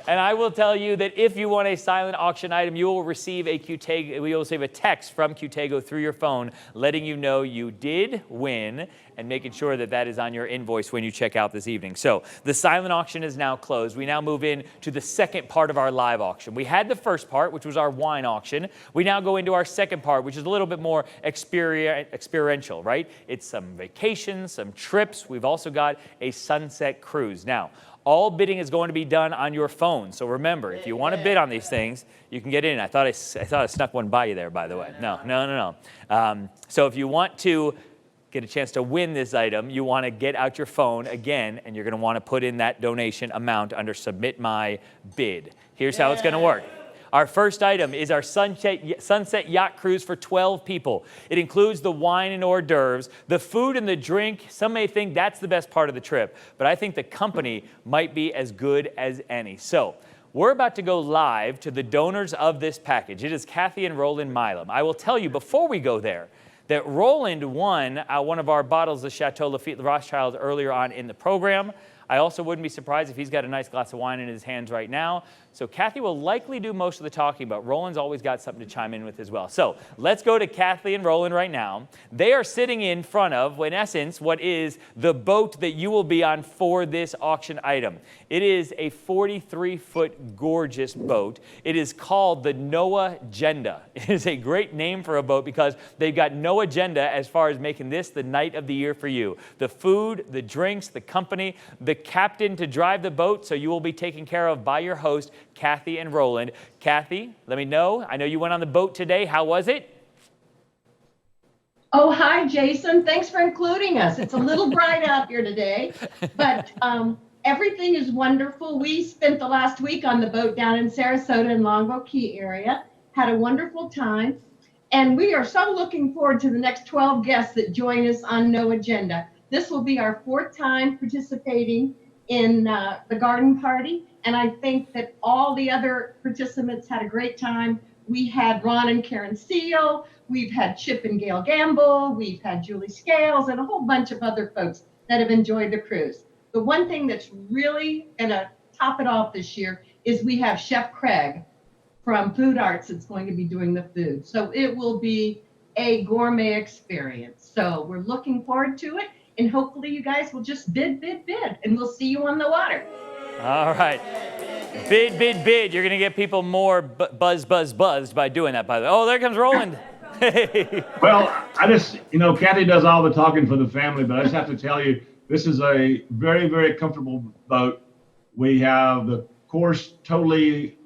And I will tell you that if you want a silent auction item, you will receive a text from Qtego through your phone letting you know you did win and making sure that that is on your invoice when you check out this evening. So the silent auction is now closed. We now move in to the second part of our live auction. We had the first part, which was our wine auction. We now go into our second part, which is a little bit more experiential, right? It's some vacations, some trips. We've also got a sunset cruise. Now, all bidding is going to be done on your phone. So remember, if you want to bid on these things, you can get in. I thought I snuck one by you there, by the way. No. So if you want to get a chance to win this item, you want to get out your phone again, and you're going to want to put in that donation amount under Submit My Bid. Here's how it's going to work. Our first item is our sunset yacht cruise for 12 people. It includes the wine and hors d'oeuvres, the food and the drink. Some may think that's the best part of the trip, but I think the company might be as good as any. So we're about to go live to the donors of this package. It is Kathy and Roland Milam. I will tell you before we go there that Roland won one of our bottles of Chateau Lafite-Rothschild earlier on in the program. I also wouldn't be surprised if he's got a nice glass of wine in his hands right now. So Kathy will likely do most of the talking, but Roland's always got something to chime in with as well. So let's go to Kathy and Roland right now. They are sitting in front of, in essence, what is the boat that you will be on for this auction item. It is a 43-foot gorgeous boat. It is called the Noah Agenda. It is a great name for a boat because they've got no agenda as far as making this the night of the year for you. The food, the drinks, the company, the captain to drive the boat, so you will be taken care of by your host, Kathy and Roland. Kathy, let me know. I know you went on the boat today. How was it? Oh, hi, Jason. Thanks for including us. It's a little bright out here today, but everything is wonderful. We spent the last week on the boat down in Sarasota and Longboat Key area, had a wonderful time, and we are so looking forward to the next 12 guests that join us on No Agenda. This will be our 4th time participating in the garden party, and I think that all the other participants had a great time. We had Ron and Karen Seal, we've had Chip and Gail Gamble, we've had Julie Scales, and a whole bunch of other folks that have enjoyed the cruise. The one thing that's really going to top it off this year is we have Chef Craig from Food Arts that's going to be doing the food. So it will be a gourmet experience. So we're looking forward to it. And hopefully you guys will just bid, and we'll see you on the water. All right. Bid. You're going to get people more buzzed by doing that, by the way. Oh, there comes Roland. Hey. Well, I just, Kathy does all the talking for the family, but I just have to tell you, this is a very, very comfortable boat. We have the course totally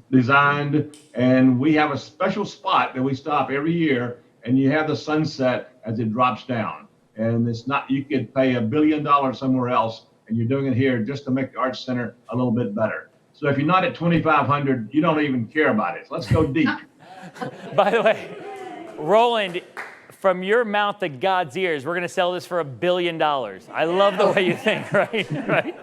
designed, and we have a special spot that we stop every year, and you have the sunset as it drops down. And it's not, you could pay $1 billion somewhere else, and you're doing it here just to make the Arts Center a little bit better. So if you're not at 2,500, you don't even care about it. Let's go deep. By the way, Roland, from your mouth to God's ears, we're going to sell this for $1 billion. I love the way you think, right?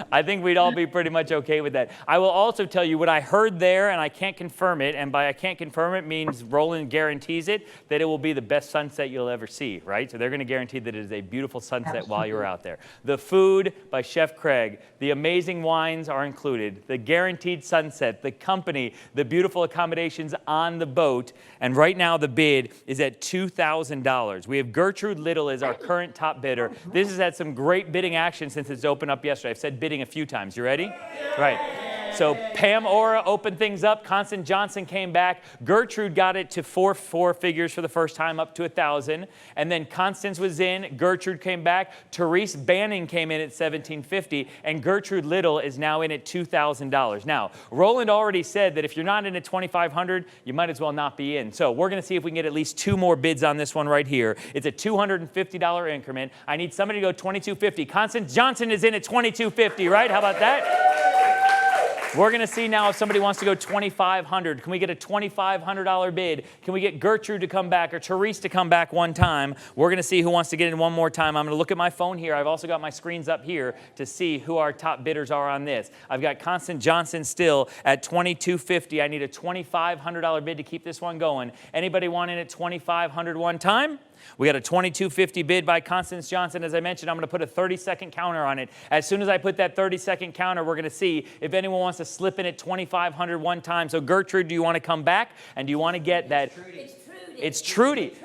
I think we'd all be pretty much okay with that. I will also tell you what I heard there, and I can't confirm it, and by I can't confirm it means Roland guarantees it, that it will be the best sunset you'll ever see, right? So they're going to guarantee that it is a beautiful sunset while you're out there. The food by Chef Craig, the amazing wines are included, the guaranteed sunset, the company, the beautiful accommodations on the boat, and right now the bid is at $2,000. We have Gertrude Little as our current top bidder. This has had some great bidding action since it's opened up yesterday. I've said bidding a few times. You ready? Right. So Pam Ora opened things up. Constance Johnson came back. Gertrude got it to four figures for the first time, up to 1,000. And then Constance was in. Gertrude came back. Therese Banning came in at $1,750. And Gertrude Little is now in at $2,000. Now, Roland already said that if you're not in at $2,500, you might as well not be in. So we're going to see if we can get at least 2 more bids on this one right here. It's a $250 increment. I need somebody to go $2,250. Constance Johnson is in at $2,250, right? How about that? We're going to see now if somebody wants to go $2,500. Can we get a $2,500 bid? Can we get Gertrude to come back or Therese to come back one time? We're going to see who wants to get in one more time. I'm going to look at my phone here. I've also got my screens up here to see who our top bidders are on this. I've got Constance Johnson still at $2,250. I need a $2,500 bid to keep this one going. Anybody want in at $2,500 one time? We got a $2,250 bid by Constance Johnson. As I mentioned, I'm going to put a 30-second counter on it. As soon as I put that 30-second counter, we're going to see if anyone wants to slip in at $2,500 one time. So Gertrude, do you want to come back? And do you want to get that? It's Trudy.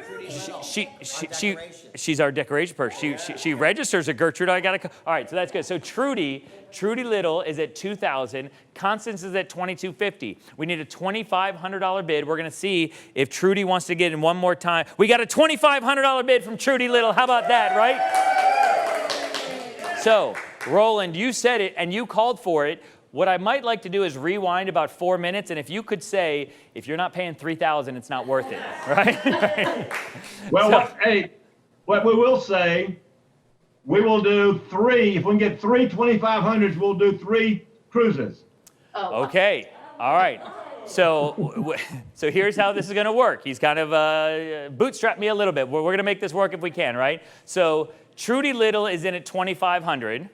She's our decoration person. She registers at Gertrude. All right, so that's good. So Trudy Little is at $2,000. Constance is at $2,250. We need a $2,500 bid. We're going to see if Trudy wants to get in one more time. We got a $2,500 bid from Trudy Little. How about that, right? So, Roland, you said it and you called for it. What I might like to do is rewind about 4 minutes, and if you could say, if you're not paying $3,000, it's not worth it, right? Well, what we will say, we will do 3. If we can get 3 2,500s, we'll do 3 cruises. Oh. Okay, all right. So here's how this is going to work. He's kind of bootstrapped me a little bit. We're going to make this work if we can, right? So Trudy Little is in at $2,500.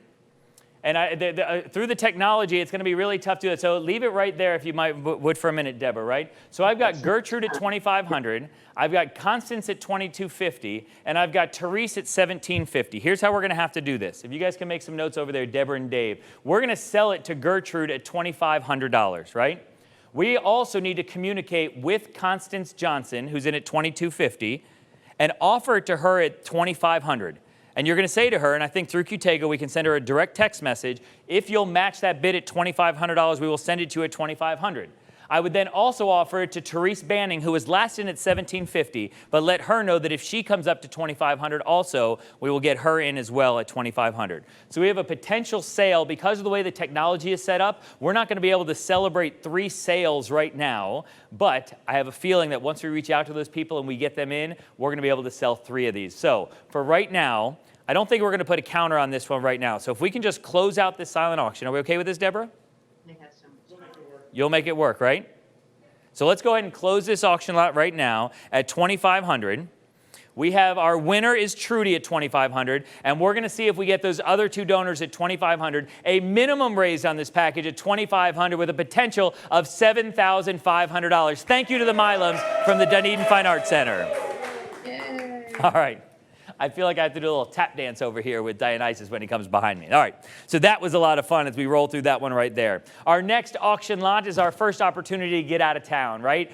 And through the technology, it's going to be really tough to do it. So leave it right there if you would for a minute, Deborah, right? So I've got Gertrude at $2,500. I've got Constance at $2,250. And I've got Therese at $1,750. Here's how we're going to have to do this. If you guys can make some notes over there, Deborah and Dave. We're going to sell it to Gertrude at $2,500, right? We also need to communicate with Constance Johnson, who's in at $2,250, and offer it to her at $2,500. And you're going to say to her, and I think through Qtego we can send her a direct text message, if you'll match that bid at $2,500, we will send it to you at $2,500. I would then also offer it to Therese Banning, who was last in at $1,750, but let her know that if she comes up to $2,500 also, we will get her in as well at $2,500. So we have a potential sale. Because of the way the technology is set up, we're not going to be able to celebrate 3 sales right now, but I have a feeling that once we reach out to those people and we get them in, we're going to be able to sell 3 of these. So for right now, I don't think we're going to put a counter on this one right now. So if we can just close out this silent auction. Are we okay with this, Deborah? You'll make it work, right? So let's go ahead and close this auction lot right now at $2,500. We have our winner is Trudy at $2,500, and we're going to see if we get those other 2 donors at $2,500. A minimum raised on this package at $2,500 with a potential of $7,500. Thank you to the Milums from the Dunedin Fine Arts Center. Yay. All right. I feel like I have to do a little tap dance over here with Dionysus when he comes behind me. All right, so that was a lot of fun as we roll through that one right there. Our next auction lot is our first opportunity to get out of town, right?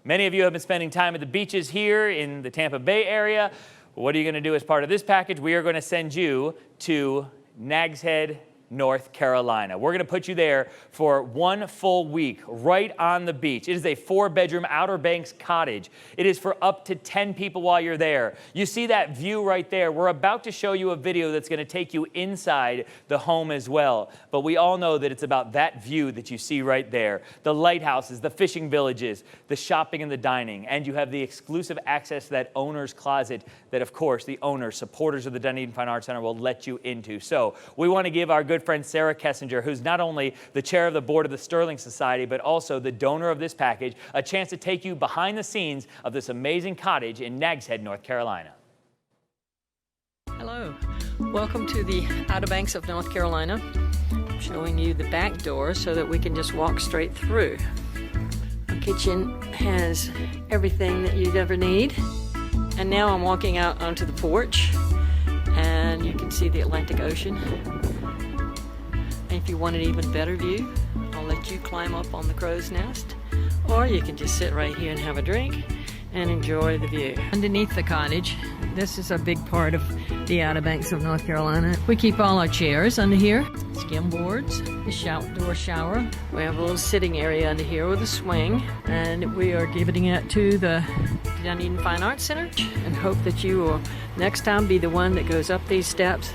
Many of you have been spending time at the beaches here in the Tampa Bay area. What are you going to do as part of this package? We are going to send you to Nags Head, North Carolina. We're going to put you there for 1 full week right on the beach. It is a 4-bedroom Outer Banks cottage. It is for up to 10 people while you're there. You see that view right there. We're about to show you a video that's going to take you inside the home as well. But we all know that it's about that view that you see right there. The lighthouses, the fishing villages, the shopping and the dining, and you have the exclusive access to that owner's closet that, of course, the owners, supporters of the Dunedin Fine Arts Center will let you into. So we want to give our good friend Sarah Kessinger, who's not only the chair of the board of the Sterling Society, but also the donor of this package, a chance to take you behind the scenes of this amazing cottage in Nags Head, North Carolina. Hello, welcome to the Outer Banks of North Carolina. I'm showing you the back door so that we can just walk straight through. Our kitchen has everything that you'd ever need. And now I'm walking out onto the porch and you can see the Atlantic Ocean. If you want an even better view, I'll let you climb up on the crow's nest, or you can just sit right here and have a drink and enjoy the view. Underneath the cottage, This is a big part of the Outer Banks of North Carolina. We keep all our chairs under here, skim boards, the outdoor shower. We have a little sitting area under here with a swing, and we are giving it to the Dunedin Fine Arts Center, and hope that you will next time be the one that goes up these steps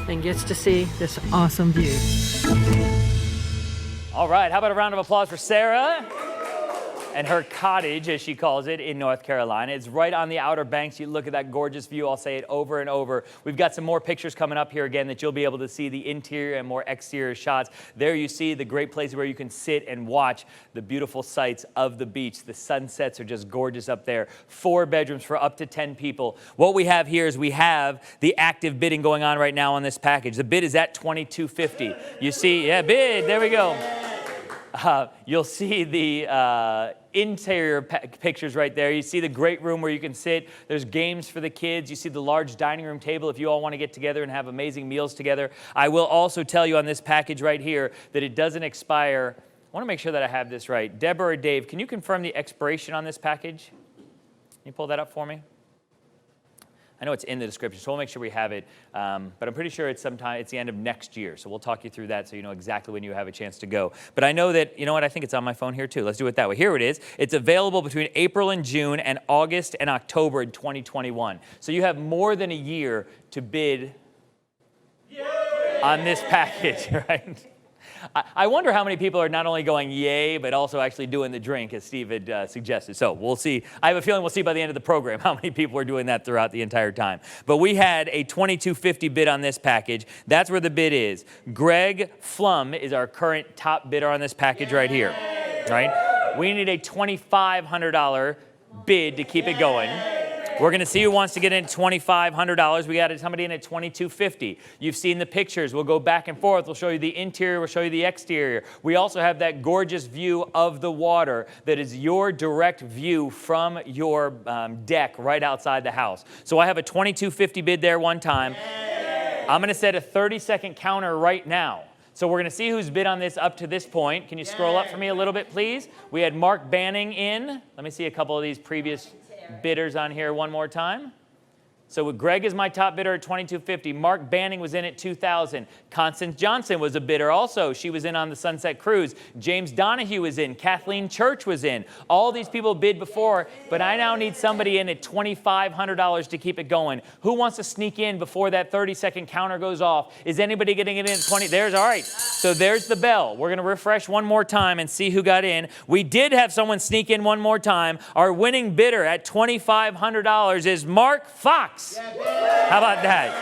and gets to see this awesome view. All right, how about a round of applause for Sarah and her cottage, as she calls it, in North Carolina. It's right on the Outer Banks. You look at that gorgeous view. I'll say it over and over. We've got some more pictures coming up here again that you'll be able to see the interior and more exterior shots. There you see the great places where you can sit and watch the beautiful sights of the beach. The sunsets are just gorgeous up there. 4 bedrooms for up to 10 people. What we have here is we have the active bidding going on right now on this package. The bid is at $22.50. You see, yeah, bid, there we go. You'll see the interior pictures right there. You see the great room where you can sit. There's games for the kids. You see the large dining room table if you all want to get together and have amazing meals together. I will also tell you on this package right here that it doesn't expire. I want to make sure that I have this right. Deborah or Dave, can you confirm the expiration on this package? Can you pull that up for me? I know it's in the description, so we'll make sure we have it. But I'm pretty sure it's the end of next year. So we'll talk you through that so you know exactly when you have a chance to go. But I know that, you know what, I think it's on my phone here too. Let's do it that way. Here it is. It's available between April and June and August and October in 2021. So you have more than a year to bid on this package, right? I wonder how many people are not only going yay, but also actually doing the drink, as Steve had suggested. So we'll see. I have a feeling we'll see by the end of the program how many people are doing that throughout the entire time. But we had a $22.50 bid on this package. That's where the bid is. Greg Flum is our current top bidder on this package right here. Right? We need a $2,500 bid to keep it going. We're going to see who wants to get in at $2,500. We got somebody in at $22.50. You've seen the pictures. We'll go back and forth. We'll show you the interior. We'll show you the exterior. We also have that gorgeous view of the water that is your direct view from your deck right outside the house. So I have a $22.50 bid there one time. I'm going to set a 30-second counter right now. So we're going to see who's bid on this up to this point. Can you scroll up for me a little bit, please? We had Mark Banning in. Let me see a couple of these previous bidders on here one more time. So Greg is my top bidder at $22.50. Mark Banning was in at $2,000. Constance Johnson was a bidder also. She was in on the Sunset Cruise. James Donahue was in. Kathleen Church was in. All these people bid before, but I now need somebody in at $2,500 to keep it going. Who wants to sneak in before that 30-second counter goes off? Is anybody getting it in at 20? There's, all right. So there's the bell. We're going to refresh one more time and see who got in. We did have someone sneak in one more time. Our winning bidder at $2,500 is Mark Fox. How about that?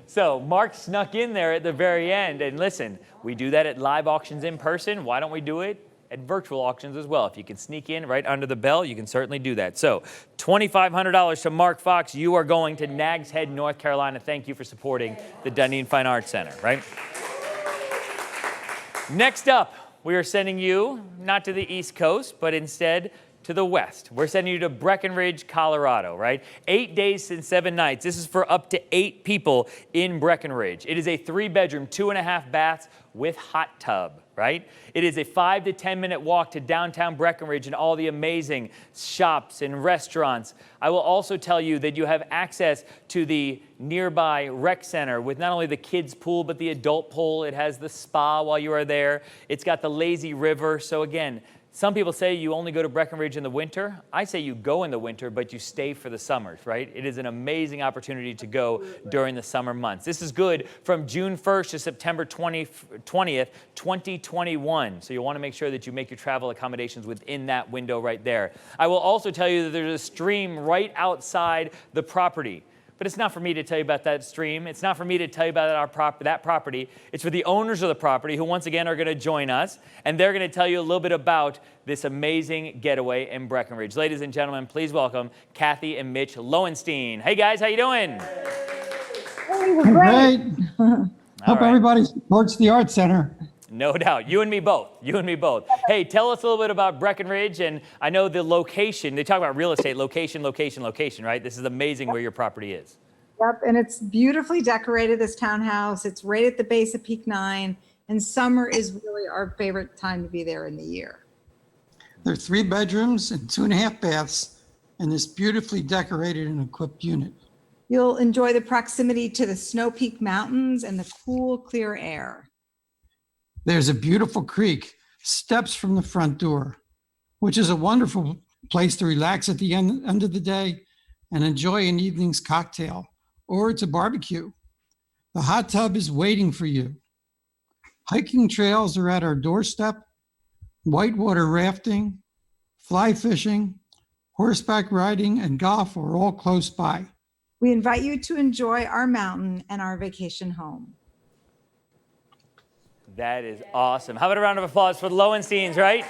So Mark snuck in there at the very end. And listen, we do that at live auctions in person. Why don't we do it at virtual auctions as well? If you can sneak in right under the bell, you can certainly do that. So $2,500 to Mark Fox. You are going to Nags Head, North Carolina. Thank you for supporting the Dunedin Fine Arts Center, right? Next up, we are sending you not to the East Coast, but instead to the west. We're sending you to Breckenridge, Colorado, right? 8 days and 7 nights. This is for up to 8 people in Breckenridge. It is a 3-bedroom, 2.5 baths with hot tub, right? It is a 5 to 10 minute walk to downtown Breckenridge and all the amazing shops and restaurants. I will also tell you that you have access to the nearby rec center with not only the kids pool, but the adult pool. It has the spa while you are there. It's got the lazy river. So again, some people say you only go to Breckenridge in the winter. I say you go in the winter, but you stay for the summers, right? It is an amazing opportunity to go during the summer months. This is good from June 1st to September 20th, 2021. So you'll want to make sure that you make your travel accommodations within that window right there. I will also tell you that there's a stream right outside the property. But it's not for me to tell you about that stream. It's not for me to tell you about that property. It's for the owners of the property who, once again, are going to join us. And they're going to tell you a little bit about this amazing getaway in Breckenridge. Ladies and gentlemen, please welcome Kathy and Mitch Lowenstein. Hey, guys. How you doing? Hey, we're great. Hope everybody supports the Art Center. No doubt. You and me both. You and me both. Hey, tell us a little bit about Breckenridge. And I know the location. They talk about real estate, location, right? This is amazing where your property is. Yep, and it's beautifully decorated, this townhouse. It's right at the base of Peak 9. And summer is really our favorite time to be there in the year. There are 3 bedrooms and 2.5 baths in this beautifully decorated and equipped unit. You'll enjoy the proximity to the Snow Peak Mountains and the cool, clear air. There's a beautiful creek, steps from the front door, which is a wonderful place to relax at the end of the day and enjoy an evening's cocktail, or it's a barbecue. The hot tub is waiting for you. Hiking trails are at our doorstep. Whitewater rafting, fly fishing, horseback riding, and golf are all close by. We invite you to enjoy our mountain and our vacation home. That is awesome. How about a round of applause for the Lowensteins, right?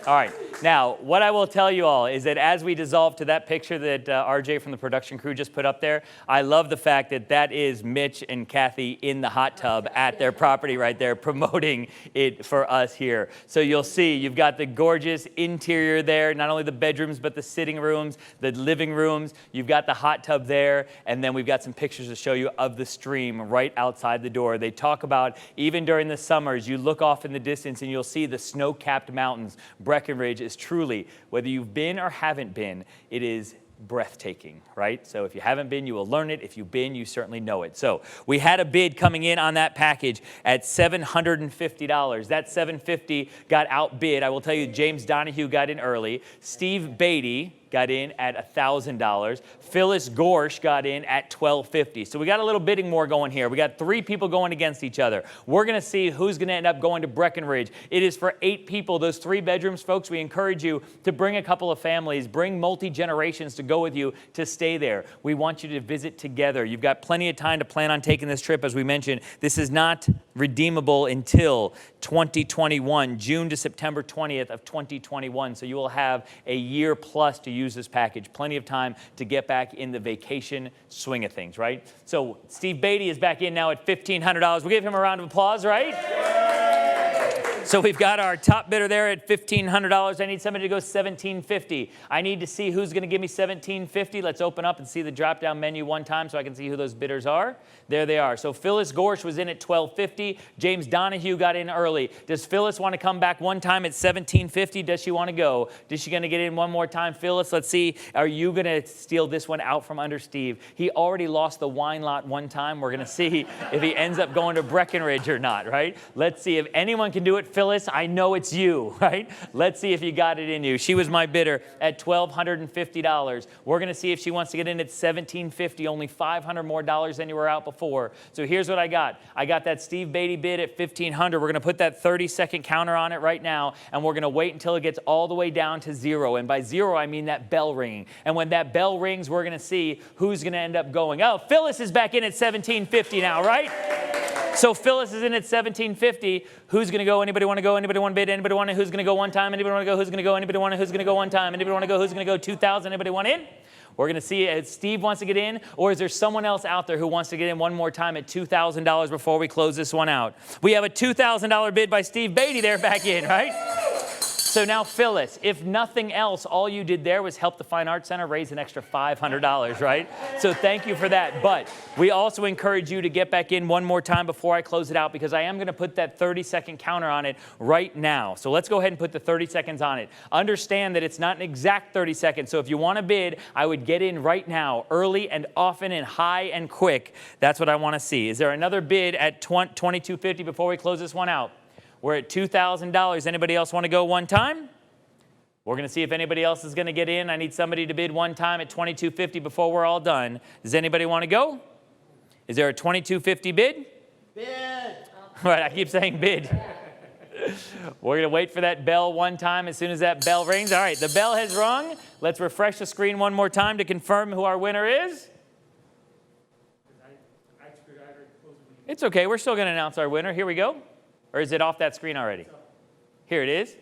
All right. Now, what I will tell you all is that as we dissolve to that picture that RJ from the production crew just put up there, I love the fact that that is Mitch and Kathy in the hot tub at their property right there, promoting it for us here. So you'll see, you've got the gorgeous interior there, not only the bedrooms, but the sitting rooms, the living rooms. You've got the hot tub there, and then we've got some pictures to show you of the stream right outside the door. They talk about, even during the summers, you look off in the distance and you'll see the snow-capped mountains. Breckenridge is truly, whether you've been or haven't been, it is breathtaking, right? So if you haven't been, you will learn it. If you've been, you certainly know it. So we had a bid coming in on that package at $750. That $750 got outbid. I will tell you, James Donahue got in early. Steve Beatty got in at $1,000. Phyllis Gorsh got in at $1,250. So we got a little bidding more going here. We got 3 people going against each other. We're going to see who's going to end up going to Breckenridge. It is for 8 people. Those 3 bedrooms, folks, we encourage you to bring a couple of families, bring multi-generations to go with you to stay there. We want you to visit together. You've got plenty of time to plan on taking this trip. As we mentioned, this is not redeemable until 2021, June to September 20th of 2021. So you will have a year plus to use this package. Plenty of time to get back in the vacation swing of things, right? So Steve Beatty is back in now at $1,500. We'll give him a round of applause, right? So we've got our top bidder there at $1,500. I need somebody to go $1,750. I need to see who's going to give me $1,750. Let's open up and see the drop-down menu one time so I can see who those bidders are. There they are. So Phyllis Gorsh was in at $1,250. James Donahue got in early. Does Phyllis want to come back one time at $1,750? Does she want to go? Is she going to get in one more time? Phyllis, let's see. Are you going to steal this one out from under Steve? He already lost the wine lot one time. We're going to see if he ends up going to Breckenridge or not, right? Let's see if anyone can do it. Phyllis, I know it's you, right? Let's see if you got it in you. She was my bidder at $1,250. We're going to see if she wants to get in at $1,750, only $500 more than you were out before. So here's what I got. I got that Steve Beatty bid at $1,500. We're going to put that 30-second counter on it right now, and we're going to wait until it gets all the way down to 0. And by 0, I mean that bell ringing. And when that bell rings, we're going to see who's going to end up going. Oh, Phyllis is back in at $1,750 now, right? So Phyllis is in at $1,750. Who's going to go? Anybody want to go? Anybody want to bid? Anybody want to? Who's going to go one time? Anybody want to go? Who's going to go? Anybody want to? Who's going to go one time? Anybody want to go? Who's going to go 2,000? Anybody want in? We're going to see if Steve wants to get in, or is there someone else out there who wants to get in one more time at $2,000 before we close this one out? We have a $2,000 bid by Steve Beatty there back in, right? So now, Phyllis, if nothing else, all you did there was help the Fine Arts Center raise an extra $500, right? So thank you for that. But we also encourage you to get back in one more time before I close it out, because I am going to put that 30-second counter on it right now. So let's go ahead and put the 30 seconds on it. Understand that it's not an exact 30 seconds. So if you want to bid, I would get in right now, early and often and high and quick. That's what I want to see. Is there another bid at $2,250 before we close this one out? We're at $2,000. Anybody else want to go one time? We're going to see if anybody else is going to get in. I need somebody to bid one time at $2,250 before we're all done. Does anybody want to go? Is there a $2,250 bid? Bid. All right, I keep saying bid. We're going to wait for that bell one time as soon as that bell rings. All right, the bell has rung. Let's refresh the screen one more time to confirm who our winner is. It's okay. We're still going to announce our winner. Here we go. Or is it off that screen already? Here it is.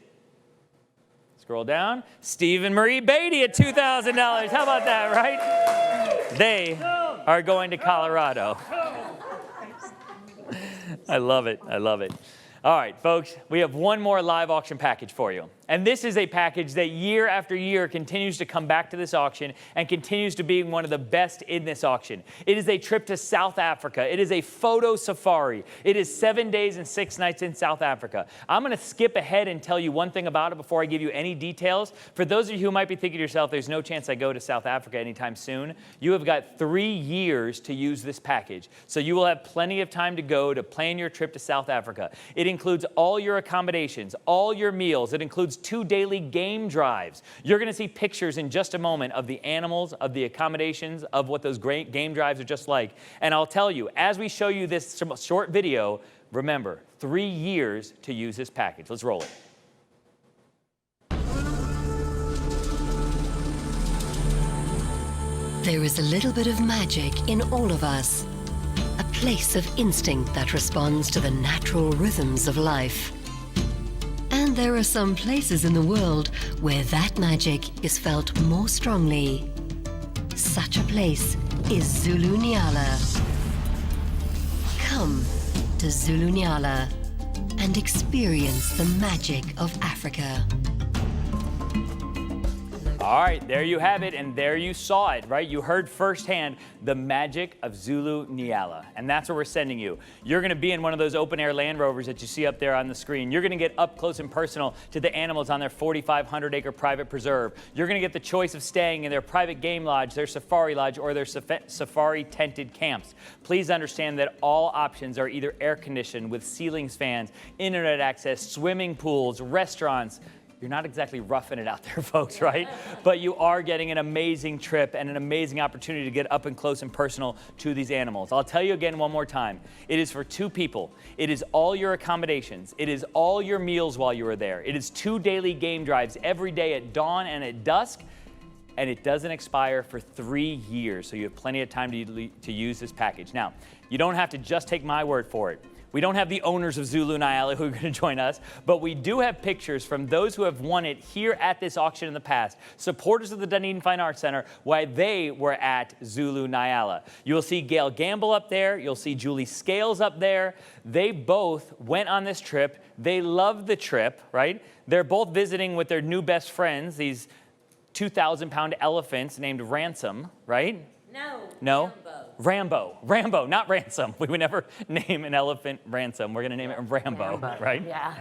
Scroll down. Steve and Marie Beatty at $2,000. How about that, right? They are going to Colorado. I love it. I love it. All right, folks, we have one more live auction package for you. And this is a package that year after year continues to come back to this auction and continues to be one of the best in this auction. It is a trip to South Africa. It is a photo safari. It is 7 days and 6 nights in South Africa. I'm going to skip ahead and tell you one thing about it before I give you any details. For those of you who might be thinking to yourself, there's no chance I go to South Africa anytime soon, you have got 3 years to use this package. So you will have plenty of time to go to plan your trip to South Africa. It includes all your accommodations, all your meals. It includes 2 daily game drives. You're going to see pictures in just a moment of the animals, of the accommodations, of what those great game drives are just like. And I'll tell you, as we show you this short video, remember, 3 years to use this package. Let's roll it. There is a little bit of magic in all of us. A place of instinct that responds to the natural rhythms of life. And there are some places in the world where that magic is felt more strongly. Such a place is Zulu Nyala. Come to Zulu Nyala and experience the magic of Africa. All right, there you have it, and there you saw it, right? You heard firsthand the magic of Zulu Nyala, and that's where we're sending you. You're going to be in one of those open-air Land Rovers that you see up there on the screen. You're going to get up close and personal to the animals on their 4,500-acre private preserve. You're going to get the choice of staying in their private game lodge, their safari lodge, or their safari-tented camps. Please understand that all options are either air-conditioned with ceilings fans, internet access, swimming pools, restaurants. You're not exactly roughing it out there, folks, right? But you are getting an amazing trip and an amazing opportunity to get up and close and personal to these animals. I'll tell you again one more time. It is for 2 people. It is all your accommodations. It is all your meals while you are there. It is 2 daily game drives every day at dawn and at dusk. And it doesn't expire for 3 years, so you have plenty of time to use this package. Now, you don't have to just take my word for it. We don't have the owners of Zulu Nyala who are going to join us, but we do have pictures from those who have won it here at this auction in the past, supporters of the Dunedin Fine Arts Center, while they were at Zulu Nyala. You'll see Gail Gamble up there. You'll see Julie Scales up there. They both went on this trip. They loved the trip, right? They're both visiting with their new best friends, these 2,000-pound elephants named Ransom, right? No? Rambo, not Ransom. We would never name an elephant Ransom. We're going to name it Rambo, right? Yeah.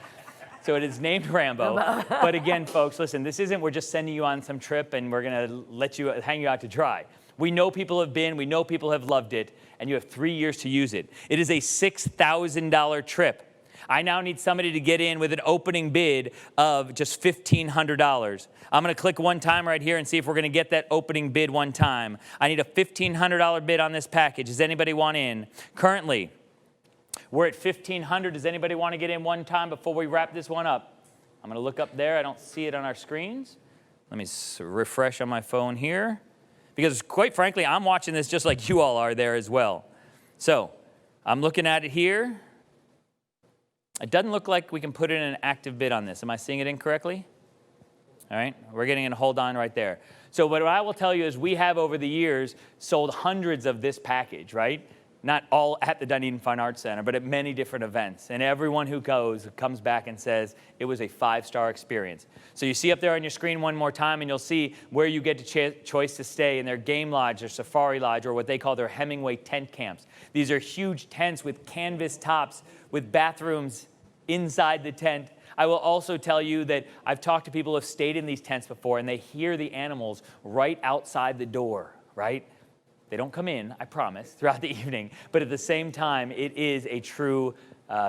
So it is named Rambo. But again, folks, listen, this isn't we're just sending you on some trip and we're going to let you hang you out to dry. We know people have been, we know people have loved it, and you have 3 years to use it. It is a $6,000 trip. I now need somebody to get in with an opening bid of just $1,500. I'm going to click one time right here and see if we're going to get that opening bid one time. I need a $1,500 bid on this package. Does anybody want in? Currently, we're at $1,500. Does anybody want to get in one time before we wrap this one up? I'm going to look up there. I don't see it on our screens. Let me refresh on my phone here. Because quite frankly, I'm watching this just like you all are there as well. So I'm looking at it here. It doesn't look like we can put in an active bid on this. Am I seeing it incorrectly? All right, we're getting a hold on right there. So what I will tell you is we have over the years sold hundreds of this package, right? Not all at the Dunedin Fine Arts Center, but at many different events. And everyone who goes comes back and says it was a 5-star experience. So you see up there on your screen one more time, and you'll see where you get to choice to stay in their game lodge, their safari lodge, or what they call their Hemingway tent camps. These are huge tents with canvas tops, with bathrooms inside the tent. I will also tell you that I've talked to people who have stayed in these tents before, and they hear the animals right outside the door, right? They don't come in, I promise, throughout the evening, but at the same time, it is a true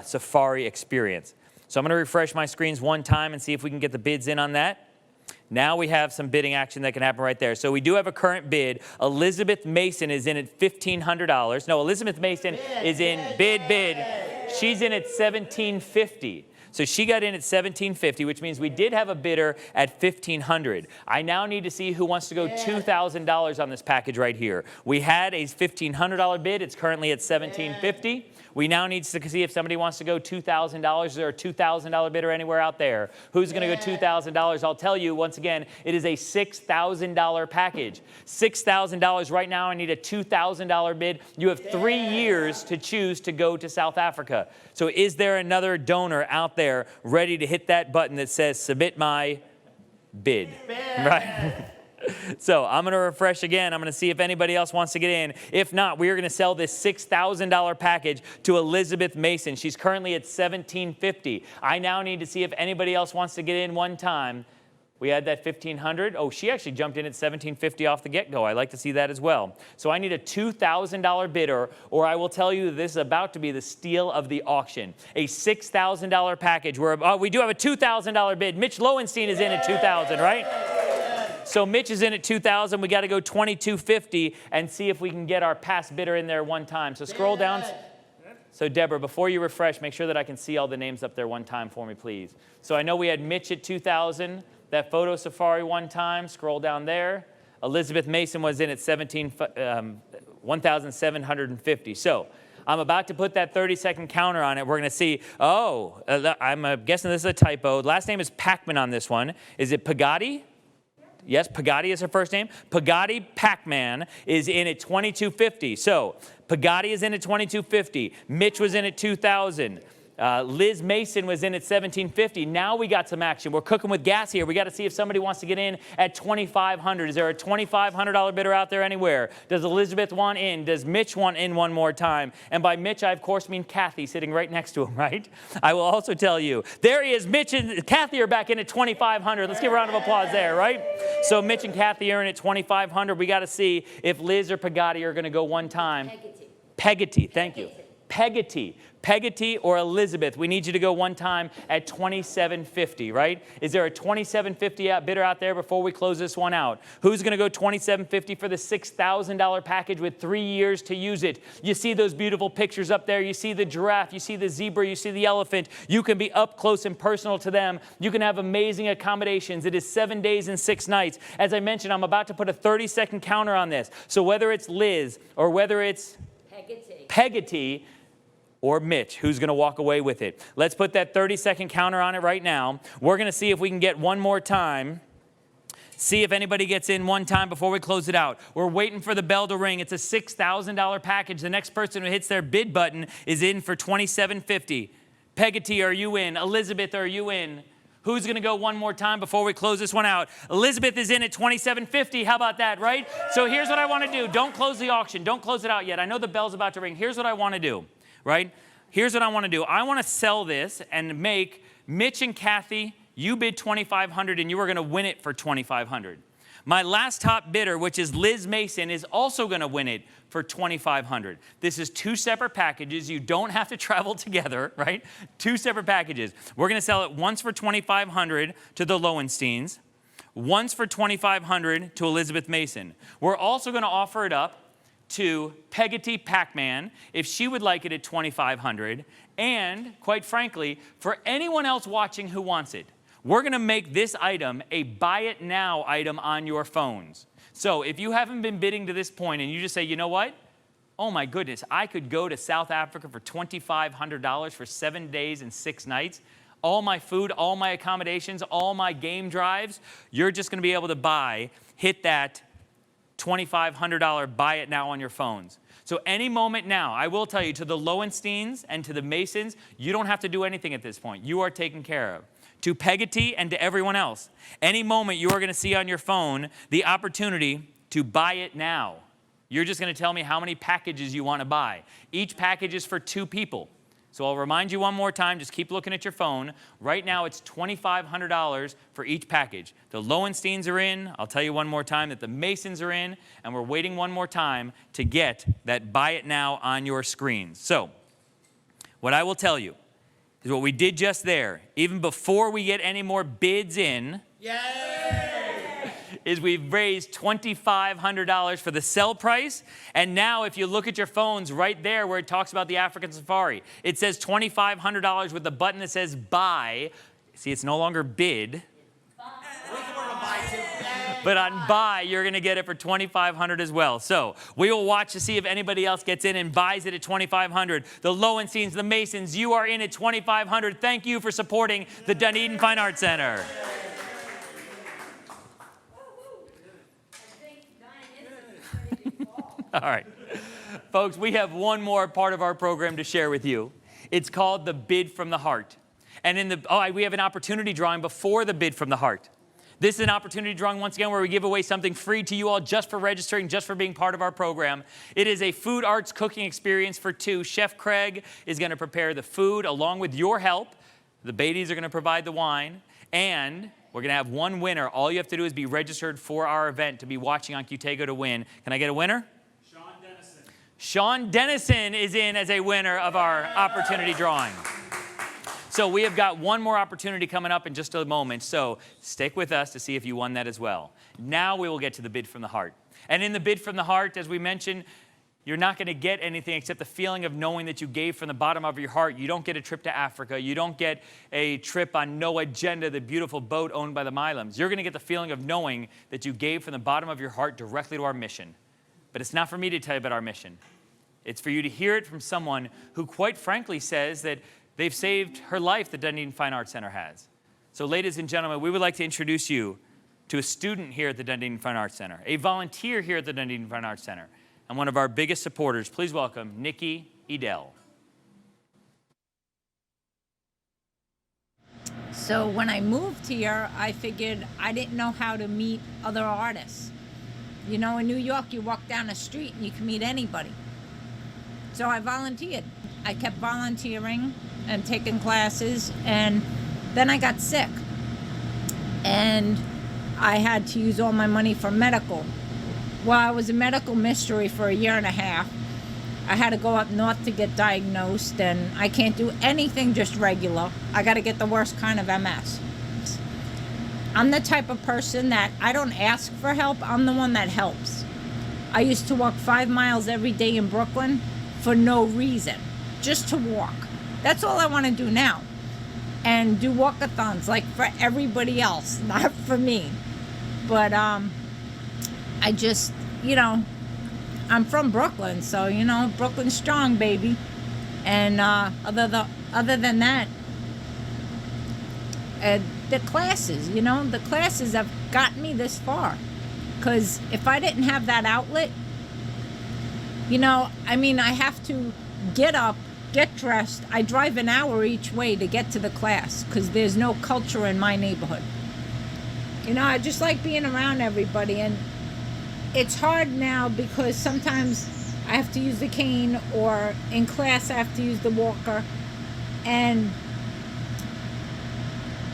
safari experience. So I'm going to refresh my screens one time and see if we can get the bids in on that. Now we have some bidding action that can happen right there. So we do have a current bid. Elizabeth Mason is in at $1,500. No, Elizabeth Mason is in bid. She's in at $1,750. So she got in at $1,750, which means we did have a bidder at $1,500. I now need to see who wants to go $2,000 on this package right here. We had a $1,500 bid. It's currently at $1,750. We now need to see if somebody wants to go $2,000. Is there a $2,000 bidder anywhere out there? Who's going to go $2,000? I'll tell you, once again, it is a $6,000 package. $6,000 right now. I need a $2,000 bid. You have 3 years to choose to go to South Africa. So is there another donor out there there ready to hit that button that says submit my bid. Right? So I'm going to refresh again. I'm going to see if anybody else wants to get in. If not, we are going to sell this $6,000 package to Elizabeth Mason. She's currently at $1,750. I now need to see if anybody else wants to get in one time. We had that $1,500. Oh, she actually jumped in at $1,750 off the get-go. I like to see that as well. So I need a $2,000 bidder, or I will tell you this is about to be the steal of the auction. A $6,000 package. We do have a $2,000 bid. Mitch Lowenstein is in at $2,000, right? So Mitch is in at $2,000. We got to go $2,250 and see if we can get our past bidder in there one time. So scroll down. So Deborah, before you refresh, make sure that I can see all the names up there one time for me, please. So I know we had Mitch at $2,000. That photo safari one time. Scroll down there. Elizabeth Mason was in at $1,750. So I'm about to put that 30-second counter on it. We're going to see, I'm guessing this is a typo. Last name is Pacman on this one. Is it Pagadi? Yes, Pagadi is her first name. Pagadi Pacman is in at $2,250. So Pagadi is in at $2,250. Mitch was in at $2,000. Liz Mason was in at $1,750. Now we got some action. We're cooking with gas here. We got to see if somebody wants to get in at $2,500. Is there a $2,500 bidder out there anywhere? Does Elizabeth want in? Does Mitch want in one more time? And by Mitch, I of course mean Kathy sitting right next to him, right? I will also tell you, there he is. Mitch and Kathy are back in at $2,500. Let's give a round of applause there, right? So Mitch and Kathy are in at $2,500. We got to see if Liz or Pagadi are going to go one time. Pegati, thank you. Pegati or Elizabeth, we need you to go one time at $2,750, right? Is there a $2,750 bidder out there before we close this one out? Who's going to go $2,750 for the $6,000 package with 3 years to use it? You see those beautiful pictures up there. You see the giraffe. You see the zebra. You see the elephant. You can be up close and personal to them. You can have amazing accommodations. It is 7 days and 6 nights. As I mentioned, I'm about to put a 30-second counter on this. So whether it's Liz or whether it's Pegati, or Mitch, who's going to walk away with it. Let's put that 30-second counter on it right now. We're going to see if we can get one more time. See if anybody gets in one time before we close it out. We're waiting for the bell to ring. It's a $6,000 package. The next person who hits their bid button is in for $2,750. Pegati, are you in? Elizabeth, are you in? Who's going to go one more time before we close this one out? Elizabeth is in at $2,750. How about that, right? So here's what I want to do. Don't close the auction. Don't close it out yet. I know the bell's about to ring. Here's what I want to do. Right? Here's what I want to do. I want to sell this and make Mitch and Kathy, you bid $2,500 and you are going to win it for $2,500. My last top bidder, which is Liz Mason, is also going to win it for $2,500. This is 2 separate packages. You don't have to travel together, right? 2 separate packages. We're going to sell it once for $2,500 to the Lowensteins, once for $2,500 to Elizabeth Mason. We're also going to offer it up to Pegati Pacman if she would like it at $2,500, and quite frankly, for anyone else watching who wants it, we're going to make this item a buy it now item on your phones. So if you haven't been bidding to this point and you just say, you know what? Oh my goodness, I could go to South Africa for $2,500 for 7 days and 6 nights. All my food, all my accommodations, all my game drives, you're just going to be able to hit that $2,500 buy it now on your phones. So any moment now, I will tell you, to the Lowensteins and to the Masons, you don't have to do anything at this point. You are taken care of. To Pegati and to everyone else, any moment you are going to see on your phone the opportunity to buy it now. You're just going to tell me how many packages you want to buy. Each package is for 2 people. So I'll remind you one more time, just keep looking at your phone. Right now it's $2,500 for each package. The Lowensteins are in. I'll tell you one more time that the Masons are in, and we're waiting one more time to get that buy it now on your screens. So what I will tell you is what we did just there, even before we get any more bids in, is we've raised $2,500 for the sell price. And now if you look at your phones right there where it talks about the African safari, it says $2,500 with the button that says buy. See, it's no longer bid. But on buy, you're going to get it for $2,500 as well. So we will watch to see if anybody else gets in and buys it at $2,500. The Lowensteins, the Masons, you are in at $2,500. Thank you for supporting the Dunedin Fine Arts Center. All right. Folks, we have one more part of our program to share with you. It's called the Bid from the Heart. And we have an opportunity drawing before the Bid from the Heart. This is an opportunity drawing once again where we give away something free to you all just for registering, just for being part of our program. It is a food arts cooking experience for two. Chef Craig is going to prepare the food along with your help. The Beatties are going to provide the wine. And we're going to have one winner. All you have to do is be registered for our event to be watching on Qtego to win. Can I get a winner? Sean Dennison. Sean Dennison is in as a winner of our opportunity drawing. So we have got one more opportunity coming up in just a moment. So stick with us to see if you won that as well. Now we will get to the Bid from the Heart. And in the Bid from the Heart, as we mentioned, you're not going to get anything except the feeling of knowing that you gave from the bottom of your heart. You don't get a trip to Africa. You don't get a trip on No Agenda, the beautiful boat owned by the Milams. You're going to get the feeling of knowing that you gave from the bottom of your heart directly to our mission. But it's not for me to tell you about our mission. It's for you to hear it from someone who quite frankly says that they've saved her life, the Dunedin Fine Arts Center has. So ladies and gentlemen, we would like to introduce you to a student here at the Dunedin Fine Arts Center, a volunteer here at the Dunedin Fine Arts Center, and one of our biggest supporters. Please welcome Nikki Edel. So when I moved here, I figured I didn't know how to meet other artists. You know, in New York, you walk down the street and you can meet anybody. So I volunteered. I kept volunteering and taking classes, and then I got sick. And I had to use all my money for medical. Well, I was a medical mystery for a year and a half. I had to go up north to get diagnosed, and I can't do anything just regular. I got to get the worst kind of MS. I'm the type of person that I don't ask for help. I'm the one that helps. I used to walk 5 miles every day in Brooklyn for no reason, just to walk. That's all I want to do now. And do walkathons like for everybody else, not for me. But I just, you know, I'm from Brooklyn, so, you know, Brooklyn's strong, baby. And other than that, the classes, you know, the classes have gotten me this far. Because if I didn't have that outlet, you know, I mean, I have to get up, get dressed. I drive an hour each way to get to the class because there's no culture in my neighborhood. You know, I just like being around everybody, and it's hard now because sometimes I have to use the cane, or in class I have to use the walker, and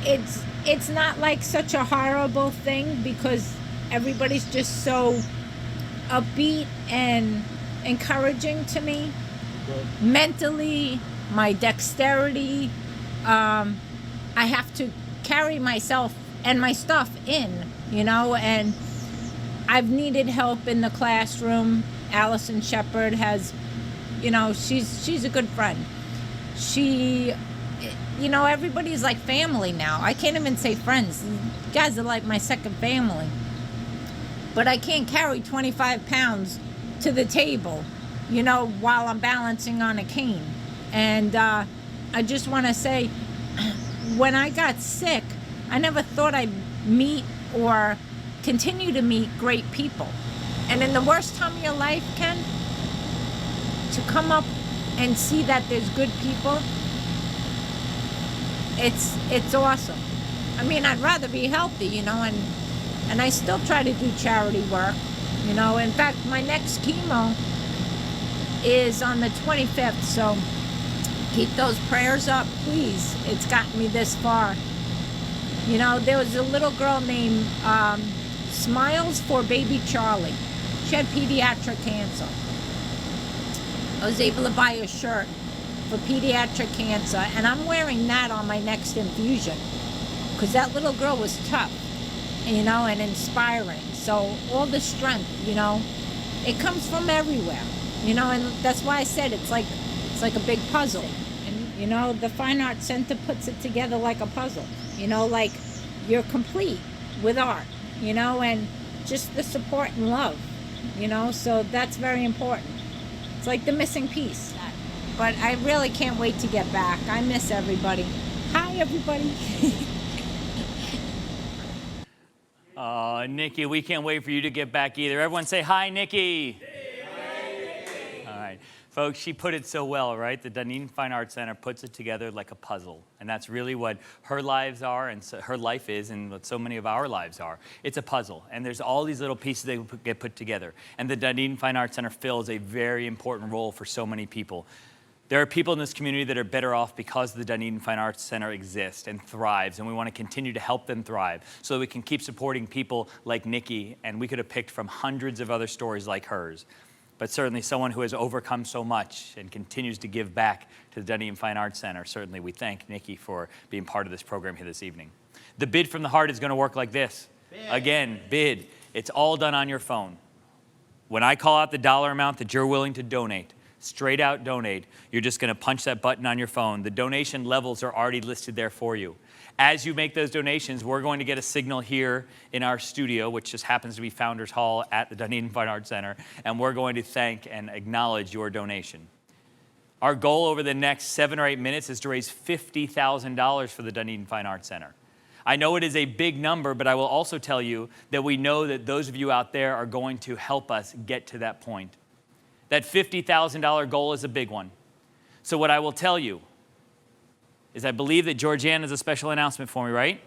it's not like such a horrible thing because everybody's just so upbeat and encouraging to me. Mentally, my dexterity, I have to carry myself and my stuff in, you know, and I've needed help in the classroom. Allison Shepard has, you know, she's a good friend. She, you know, everybody's like family now. I can't even say friends. You guys are like my second family. But I can't carry 25 pounds to the table, you know, while I'm balancing on a cane. And I just want to say, when I got sick, I never thought I'd meet or continue to meet great people. And in the worst time of your life, Ken, to come up and see that there's good people, it's awesome. I mean, I'd rather be healthy, you know, and I still try to do charity work, you know. In fact, my next chemo is on the 25th, so keep those prayers up, please. It's gotten me this far. You know, there was a little girl named Smiles for Baby Charlie. She had pediatric cancer. I was able to buy a shirt for pediatric cancer, and I'm wearing that on my next infusion because that little girl was tough, you know, and inspiring. So all the strength, you know, it comes from everywhere, you know, and that's why I said it's like a big puzzle. And, you know, the Fine Arts Center puts it together like a puzzle, you know, like you're complete with art, you know, and just the support and love, you know, so that's very important. It's like the missing piece. But I really can't wait to get back. I miss everybody. Hi, everybody. Oh, Nikki, we can't wait for you to get back either. Everyone say hi, Nikki. All right. Folks, she put it so well, right? The Dunedin Fine Arts Center puts it together like a puzzle. And that's really what her lives are and her life is and what so many of our lives are. It's a puzzle. And there's all these little pieces that get put together. And the Dunedin Fine Arts Center fills a very important role for so many people. There are people in this community that are better off because the Dunedin Fine Arts Center exists and thrives, and we want to continue to help them thrive so that we can keep supporting people like Nikki, and we could have picked from hundreds of other stories like hers. But certainly someone who has overcome so much and continues to give back to the Dunedin Fine Arts Center. Certainly we thank Nikki for being part of this program here this evening. The bid from the heart is going to work like this. Bid. Again, bid. It's all done on your phone. When I call out the dollar amount that you're willing to donate, straight out donate, you're just going to punch that button on your phone. The donation levels are already listed there for you. As you make those donations, we're going to get a signal here in our studio, which just happens to be Founders Hall at the Dunedin Fine Arts Center, and we're going to thank and acknowledge your donation. Our goal over the next 7 or 8 minutes is to raise $50,000 for the Dunedin Fine Arts Center. I know it is a big number, but I will also tell you that we know that those of you out there are going to help us get to that point. That $50,000 goal is a big one. So what I will tell you is I believe that Georgianne has a special announcement for me, right?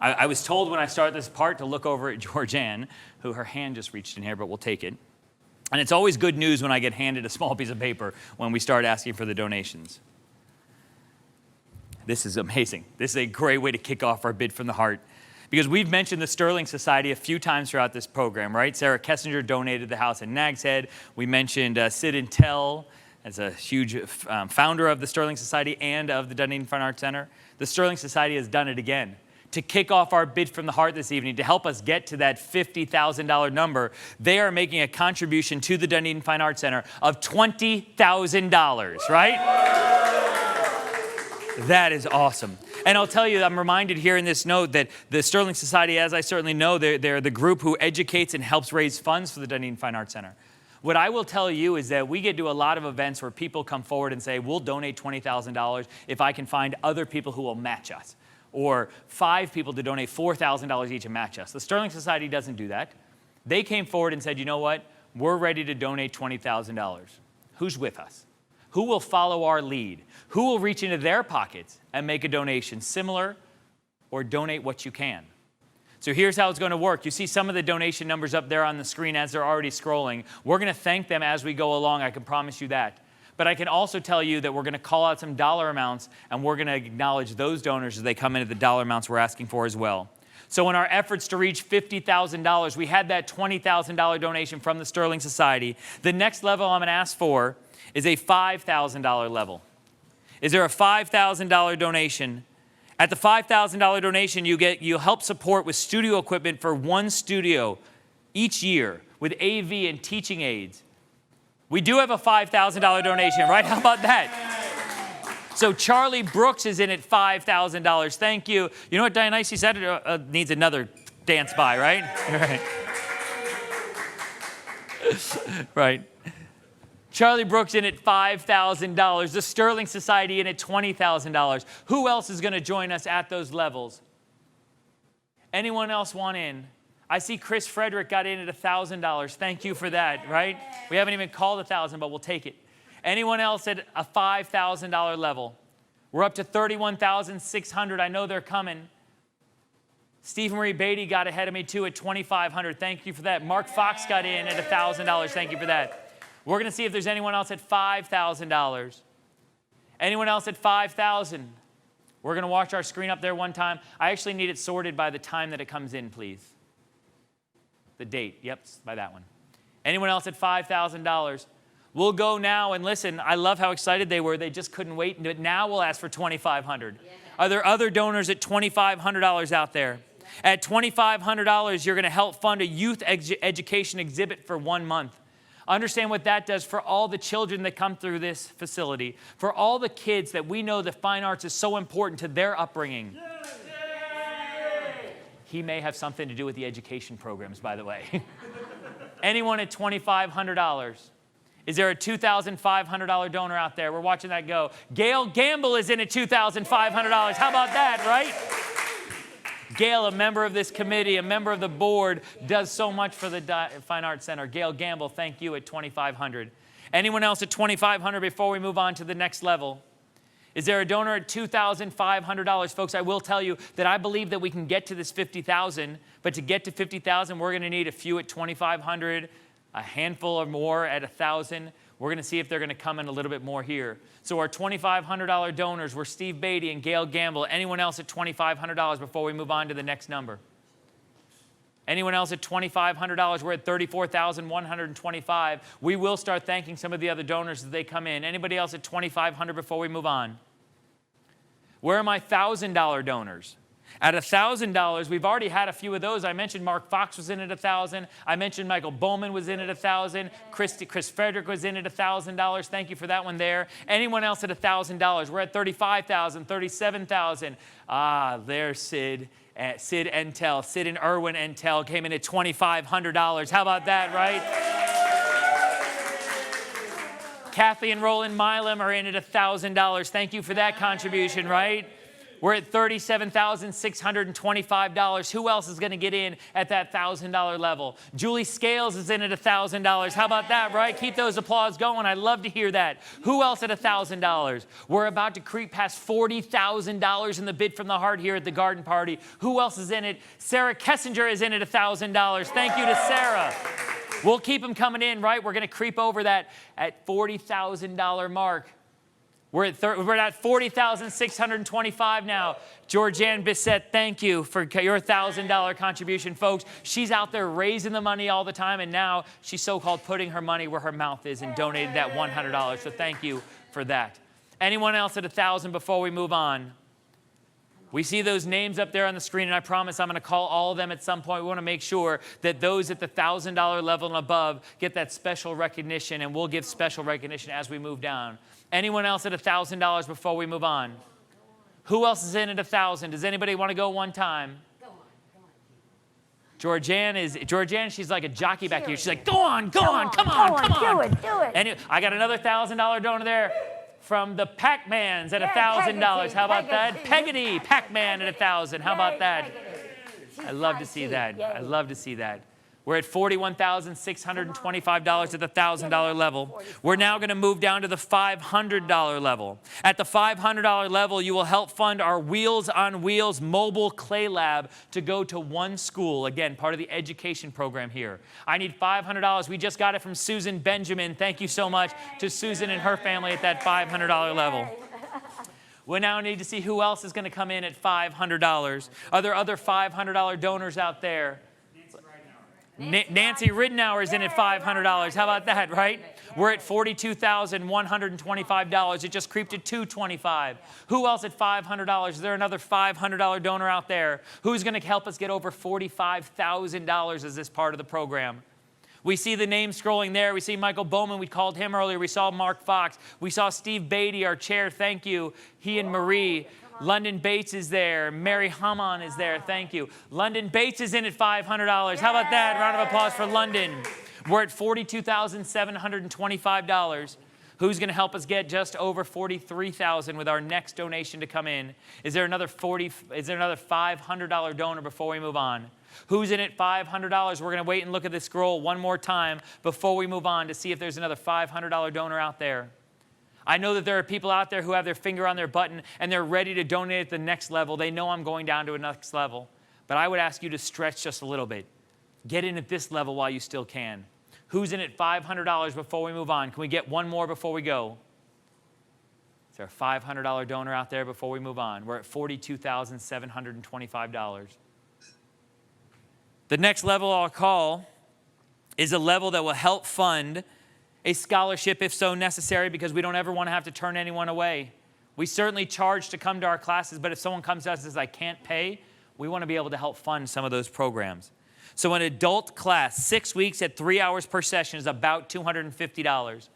I was told when I started this part to look over at Georgianne, who her hand just reached in here, but we'll take it. And it's always good news when I get handed a small piece of paper when we start asking for the donations. This is amazing. This is a great way to kick off our bid from the heart. Because we've mentioned the Sterling Society a few times throughout this program, right? Sarah Kessinger donated the house in Nags Head. We mentioned Sid and Tell as a huge founder of the Sterling Society and of the Dunedin Fine Arts Center. The Sterling Society has done it again. To kick off our bid from the heart this evening, to help us get to that $50,000 number, they are making a contribution to the Dunedin Fine Arts Center of $20,000, right? That is awesome. And I'll tell you, I'm reminded here in this note that the Sterling Society, as I certainly know, they're the group who educates and helps raise funds for the Dunedin Fine Arts Center. What I will tell you is that we get to a lot of events where people come forward and say, we'll donate $20,000 if I can find other people who will match us, or 5 people to donate $4,000 each and match us. The Sterling Society doesn't do that. They came forward and said, you know what? We're ready to donate $20,000. Who's with us? Who will follow our lead? Who will reach into their pockets and make a donation similar or donate what you can? So here's how it's going to work. You see some of the donation numbers up there on the screen as they're already scrolling. We're going to thank them as we go along. I can promise you that. But I can also tell you that we're going to call out some dollar amounts, and we're going to acknowledge those donors as they come in at the dollar amounts we're asking for as well. So in our efforts to reach $50,000, we had that $20,000 donation from the Sterling Society. The next level I'm going to ask for is a $5,000 level. Is there a $5,000 donation? At the $5,000 donation, you'll help support with studio equipment for one studio each year with AV and teaching aids. We do have a $5,000 donation, right? How about that? So Charlie Brooks is in at $5,000. Thank you. You know what Dionysus said? Needs another dance by, right? Right. Right. Charlie Brooks in at $5,000. The Sterling Society in at $20,000. Who else is going to join us at those levels? Anyone else want in? I see Chris Frederick got in at $1,000. Thank you for that, right? We haven't even called 1,000, but we'll take it. Anyone else at a $5,000 level? We're up to $31,600. I know they're coming. Steve Marie Beatty got ahead of me too at $2,500. Thank you for that. Mark Fox got in at $1,000. Thank you for that. We're going to see if there's anyone else at $5,000. Anyone else at $5,000? We're going to watch our screen up there one time. I actually need it sorted by the time that it comes in, please. The date. Yep, by that one. Anyone else at $5,000? We'll go now and listen. I love how excited they were. They just couldn't wait. And now we'll ask for $2,500. Yeah. Are there other donors at $2,500 out there? At $2,500, you're going to help fund a youth education exhibit for 1 month. Understand what that does for all the children that come through this facility, for all the kids that we know the fine arts is so important to their upbringing. He may have something to do with the education programs, by the way. Anyone at $2,500? Is there a $2,500 donor out there? We're watching that go. Gail Gamble is in at $2,500. How about that, right? Gail, a member of this committee, a member of the board, does so much for the Fine Arts Center. Gail Gamble, thank you at $2,500. Anyone else at $2,500 before we move on to the next level? Is there a donor at $2,500? Folks, I will tell you that I believe that we can get to this $50,000, but to get to $50,000, we're going to need a few at $2,500, a handful or more at $1,000. We're going to see if they're going to come in a little bit more here. So our $2,500 donors were Steve Beatty and Gail Gamble. Anyone else at $2,500 before we move on to the next number? Anyone else at $2,500? We're at $34,125. We will start thanking some of the other donors as they come in. Anybody else at $2,500 before we move on? Where are my $1,000 donors? At $1,000, we've already had a few of those. I mentioned Mark Fox was in at $1,000. I mentioned Michael Bowman was in at $1,000. Chris Frederick was in at $1,000. Thank you for that one there. Anyone else at $1,000? We're at $35,000, $37,000. Ah, there's Sid. Sid Entel, Sid and Erwin Entel came in at $2,500. How about that, right? Kathy and Roland Milam are in at $1,000. Thank you for that contribution, right? We're at $37,625. Who else is going to get in at that $1,000 level? Julie Scales is in at $1,000. How about that, right? Keep those applause going. I love to hear that. Who else at $1,000? We're about to creep past $40,000 in the bid from the heart here at the garden party. Who else is in it? Sarah Kessinger is in at $1,000. Thank you to Sarah. We'll keep them coming in, right? We're going to creep over that at $40,000 mark. We're at $40,625 now. Ann Bisset, thank you for your $1,000 contribution, folks. She's out there raising the money all the time, and now she's so-called putting her money where her mouth is and donated that $100. So thank you for that. Anyone else at $1,000 before we move on? We see those names up there on the screen, and I promise I'm going to call all of them at some point. We want to make sure that those at the $1,000 level and above get that special recognition, and we'll give special recognition as we move down. Anyone else at $1,000 before we move on? Who else is in at $1,000? Does anybody want to go one time? Georgianne, she's like a jockey back here. She's like, go on, come on. Do it. I got another $1,000 donor there from the Pac-Mans at $1,000. How about that? Peggotty, Pac-Man at $1,000. How about that? I love to see that. I love to see that. We're at $41,625 at the $1,000 level. We're now going to move down to the $500 level. At the $500 level, you will help fund our Wheels on Wheels mobile clay lab to go to one school. Again, part of the education program here. I need $500. We just got it from Susan Benjamin. Thank you so much to Susan and her family at that $500 level. We now need to see who else is going to come in at $500. Are there other $500 donors out there? Nancy Ridenour is in at $500. How about that, right? We're at $42,125. It just creeped to $225. Who else at $500? Is there another $500 donor out there? Who's going to help us get over $45,000 as this part of the program? We see the name scrolling there. We see Michael Bowman. We called him earlier. We saw Mark Fox. We saw Steve Beatty, our chair. Thank you. He and Marie. London Bates is there. Mary Hammond is there. Thank you. London Bates is in at $500. How about that? Round of applause for London. We're at $42,725. Who's going to help us get just over $43,000 with our next donation to come in? Is there another $500 donor before we move on? Who's in at $500? We're going to wait and look at this scroll one more time before we move on to see if there's another $500 donor out there. I know that there are people out there who have their finger on their button and they're ready to donate at the next level. They know I'm going down to a next level. But I would ask you to stretch just a little bit. Get in at this level while you still can. Who's in at $500 before we move on? Can we get one more before we go? Is there a $500 donor out there before we move on? We're at $42,725. The next level I'll call is a level that will help fund a scholarship if so necessary, because we don't ever want to have to turn anyone away. We certainly charge to come to our classes, but if someone comes to us and says, I can't pay, we want to be able to help fund some of those programs. So an adult class, 6 weeks at 3 hours per session, is about $250.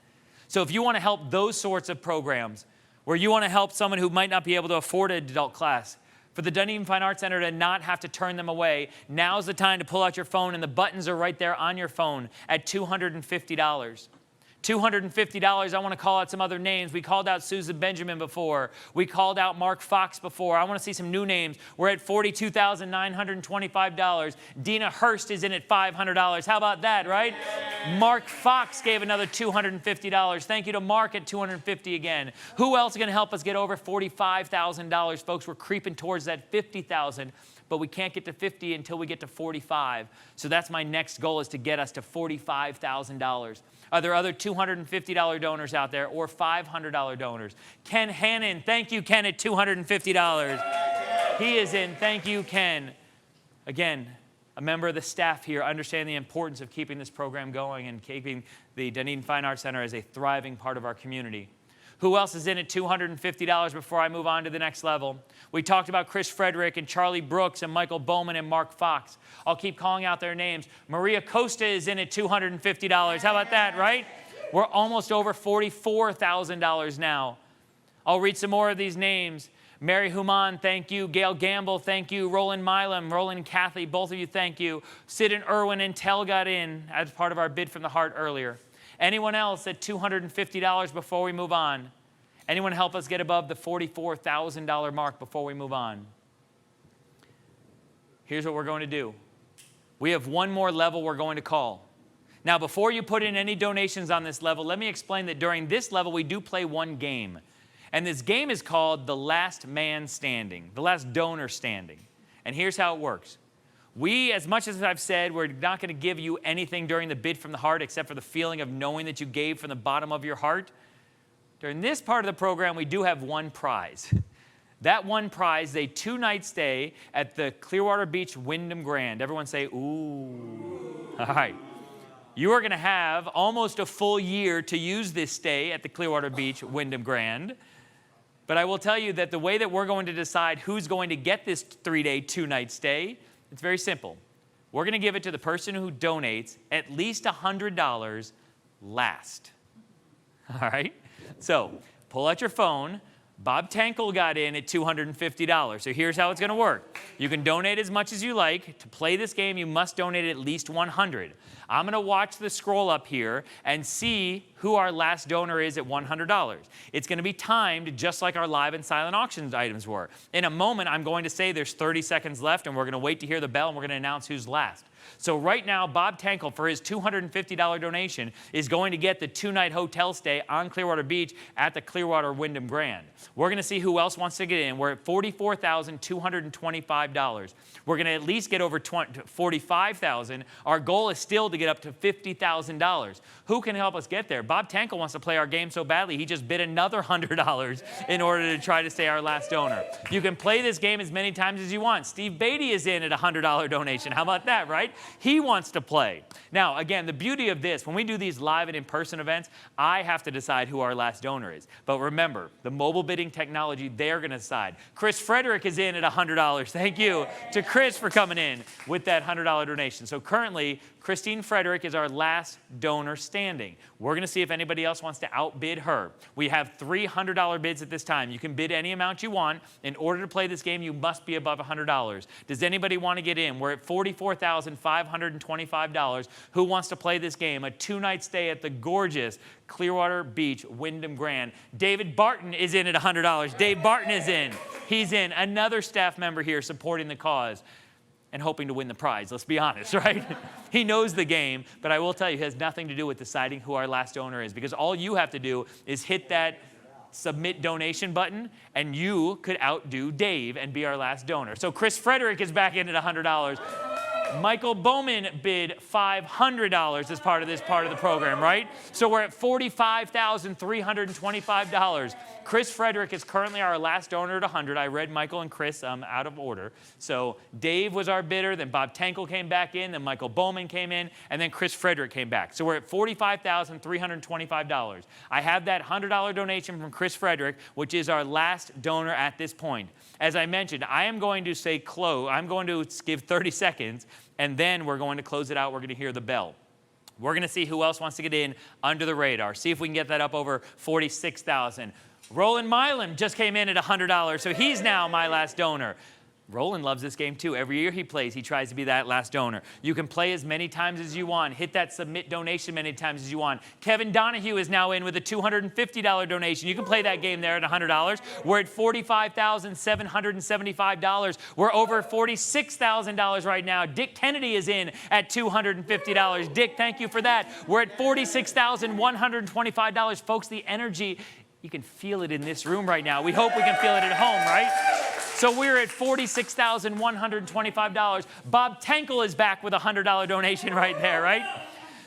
So if you want to help those sorts of programs, where you want to help someone who might not be able to afford an adult class, for the Dunedin Fine Arts Center to not have to turn them away, now's the time to pull out your phone, and the buttons are right there on your phone at $250. $250, I want to call out some other names. We called out Susan Benjamin before. We called out Mark Fox before. I want to see some new names. We're at $42,925. Dina Hurst is in at $500. How about that, right? Mark Fox gave another $250. Thank you to Mark at $250 again. Who else is going to help us get over $45,000? Folks, we're creeping towards that $50,000. But we can't get to 50 until we get to 45. So that's my next goal, is to get us to $45,000. Are there other $250 donors out there, or $500 donors? Ken Hannon, thank you, Ken, at $250. He is in. Thank you, Ken. Again, a member of the staff here, understand the importance of keeping this program going and keeping the Dunedin Fine Arts Center as a thriving part of our community. Who else is in at $250 before I move on to the next level? We talked about Chris Frederick and Charlie Brooks and Michael Bowman and Mark Fox. I'll keep calling out their names. Maria Costa is in at $250. How about that, right? We're almost over $44,000 now. I'll read some more of these names. Mary Human, thank you. Gail Gamble, thank you. Roland Milam, Roland and Kathy, both of you, thank you. Sid and Irwin and Tell got in as part of our bid from the heart earlier. Anyone else at $250 before we move on? Anyone help us get above the $44,000 mark before we move on? Here's what we're going to do. We have one more level we're going to call. Now, before you put in any donations on this level, let me explain that during this level, we do play one game. And this game is called the last man standing, the last donor standing. And here's how it works. We, as much as I've said, we're not going to give you anything during the bid from the heart except for the feeling of knowing that you gave from the bottom of your heart. During this part of the program, we do have one prize. That one prize is a 2-night stay at the Clearwater Beach Wyndham Grand. Everyone say, ooh. All right. You are going to have almost a full year to use this stay at the Clearwater Beach Wyndham Grand. But I will tell you that the way that we're going to decide who's going to get this 3-day, 2-night stay, it's very simple. We're going to give it to the person who donates at least $100 last. All right? So pull out your phone. Bob Tankle got in at $250. So here's how it's going to work. You can donate as much as you like. To play this game, you must donate at least $100. I'm going to watch the scroll up here and see who our last donor is at $100. It's going to be timed just like our live and silent auctions items were. In a moment, I'm going to say there's 30 seconds left, and we're going to wait to hear the bell, and we're going to announce who's last. So right now, Bob Tankle, for his $250 donation, is going to get the 2-night hotel stay on Clearwater Beach at the Clearwater Wyndham Grand. We're going to see who else wants to get in. We're at $44,225. We're going to at least get over $45,000. Our goal is still to get up to $50,000. Who can help us get there? Bob Tankle wants to play our game so badly, he just bid another $100 in order to try to stay our last donor. You can play this game as many times as you want. Steve Beatty is in at a $100 donation. How about that, right? He wants to play. Now, again, the beauty of this, when we do these live and in-person events, I have to decide who our last donor is. But remember, the mobile bidding technology, they're going to decide. Chris Frederick is in at $100. Thank you to Chris for coming in with that $100 donation. So currently, Christine Frederick is our last donor standing. We're going to see if anybody else wants to outbid her. We have $300 bids at this time. You can bid any amount you want. In order to play this game, you must be above $100. Does anybody want to get in? We're at $44,525. Who wants to play this game? A 2-night stay at the gorgeous Clearwater Beach Wyndham Grand. David Barton is in at $100. Dave Barton is in. He's in. Another staff member here supporting the cause and hoping to win the prize, let's be honest, right? He knows the game, but I will tell you, it has nothing to do with deciding who our last donor is, because all you have to do is hit that submit donation button, and you could outdo Dave and be our last donor. So Chris Frederick is back in at $100. Michael Bowman bid $500 as part of this part of the program, right? So we're at $45,325. Chris Frederick is currently our last donor at $100. I read Michael and Chris out of order. So Dave was our bidder, then Bob Tankle came back in, then Michael Bowman came in, and then Chris Frederick came back. So we're at $45,325. I have that $100 donation from Chris Frederick, which is our last donor at this point. As I mentioned, I am going to say close. I'm going to give 30 seconds, and then we're going to close it out. We're going to hear the bell. We're going to see who else wants to get in under the radar. See if we can get that up over $46,000. Roland Milam just came in at $100, so he's now my last donor. Roland loves this game too. Every year he plays, he tries to be that last donor. You can play as many times as you want. Hit that submit donation many times as you want. Kevin Donahue is now in with a $250 donation. You can play that game there at $100. We're at $45,775. We're over $46,000 right now. Dick Kennedy is in at $250. Dick, thank you for that. We're at $46,125. Folks, the energy, you can feel it in this room right now. We hope we can feel it at home, right? So we're at $46,125. Bob Tankel is back with a $100 donation right there, right?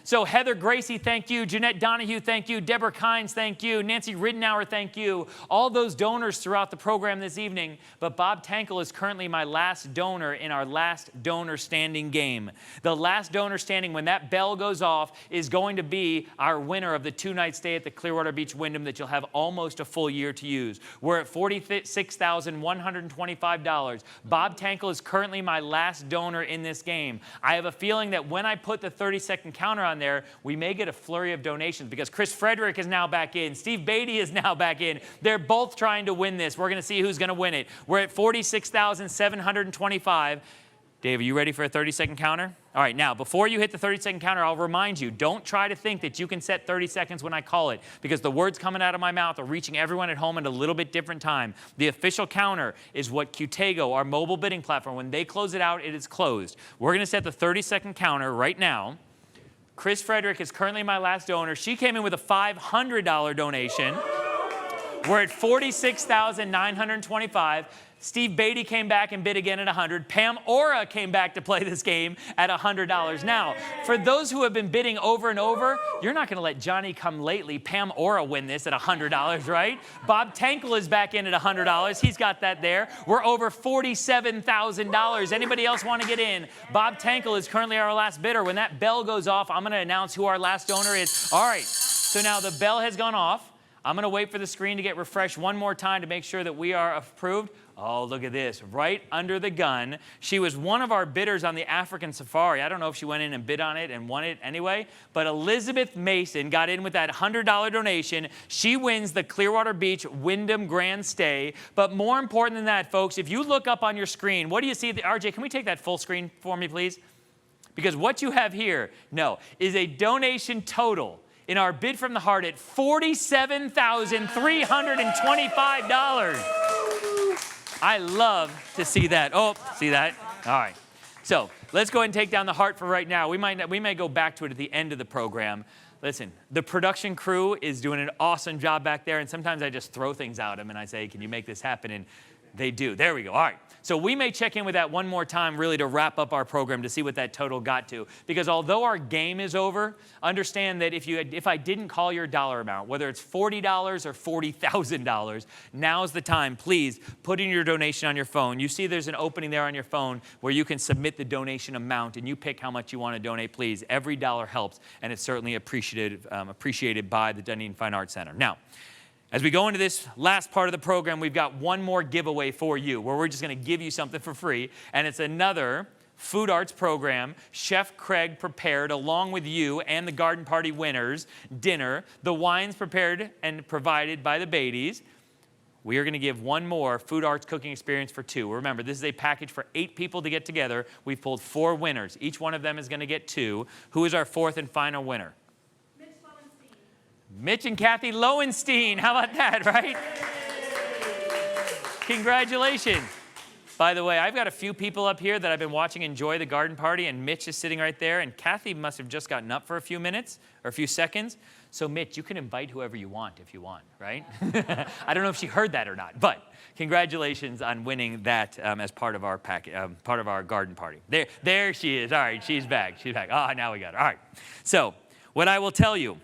So Heather Gracie, thank you. Jeanette Donahue, thank you. Deborah Kynes, thank you. Nancy Ridenour, thank you. All those donors throughout the program this evening. But Bob Tankel is currently my last donor in our last donor standing game. The last donor standing, when that bell goes off, is going to be our winner of the 2-night stay at the Clearwater Beach Wyndham that you'll have almost a full year to use. We're at $46,125. Bob Tankel is currently my last donor in this game. I have a feeling that when I put the 30-second counter on there, we may get a flurry of donations because Chris Frederick is now back in. Steve Beatty is now back in. They're both trying to win this. We're going to see who's going to win it. We're at $46,725. Dave, are you ready for a 30-second counter? All right, now, before you hit the 30-second counter, I'll remind you, don't try to think that you can set 30 seconds when I call it, because the words coming out of my mouth are reaching everyone at home at a little bit different time. The official counter is what Qtego, our mobile bidding platform, when they close it out, it is closed. We're going to set the 30-second counter right now. Chris Frederick is currently my last donor. She came in with a $500 donation. We're at $46,925. Steve Beatty came back and bid again at $100. Pam Ora came back to play this game at $100. Now, for those who have been bidding over and over, you're not going to let Johnny come lately, Pam Ora, win this at $100, right? Bob Tankel is back in at $100. He's got that there. We're over $47,000. Anybody else want to get in? Bob Tankel is currently our last bidder. When that bell goes off, I'm going to announce who our last donor is. All right, so now the bell has gone off. I'm going to wait for the screen to get refreshed one more time to make sure that we are approved. Oh, look at this, right under the gun. She was one of our bidders on the African Safari. I don't know if she went in and bid on it and won it anyway, but Elizabeth Mason got in with that $100 donation. She wins the Clearwater Beach Wyndham Grand Stay. But more important than that, folks, if you look up on your screen, what do you see? RJ, can we take that full screen for me, please? Because what you have here, is a donation total in our bid from the heart at $47,325. I love to see that. Oh, see that? All right. So let's go ahead and take down the heart for right now. We may go back to it at the end of the program. Listen, the production crew is doing an awesome job back there, and sometimes I just throw things at them and I say, can you make this happen? And they do. There we go. All right. So we may check in with that one more time really to wrap up our program to see what that total got to. Because although our game is over, understand that if I didn't call your dollar amount, whether it's $40 or $40,000, now's the time. Please put in your donation on your phone. You see there's an opening there on your phone where you can submit the donation amount and you pick how much you want to donate, please. Every dollar helps, and it's certainly appreciated by the Dunedin Fine Arts Center. Now, as we go into this last part of the program, we've got one more giveaway for you where we're just going to give you something for free. And it's another food arts program. Chef Craig prepared, along with you and the garden party winners, dinner. The wines prepared and provided by the Beatties. We are going to give one more food arts cooking experience for 2. Remember, this is a package for 8 people to get together. We've pulled 4 winners. Each one of them is going to get 2. Who is our 4th and final winner? Mitch and Kathy Lowenstein. How about that, right? Congratulations. By the way, I've got a few people up here that I've been watching enjoy the garden party, and Mitch is sitting right there, and Kathy must have just gotten up for a few minutes or a few seconds. So Mitch, you can invite whoever you want if you want, right? I don't know if she heard that or not, but congratulations on winning that as part of our part of our garden party. There she is. All right, she's back. She's back. Ah, now we got her. All right. So what I will tell you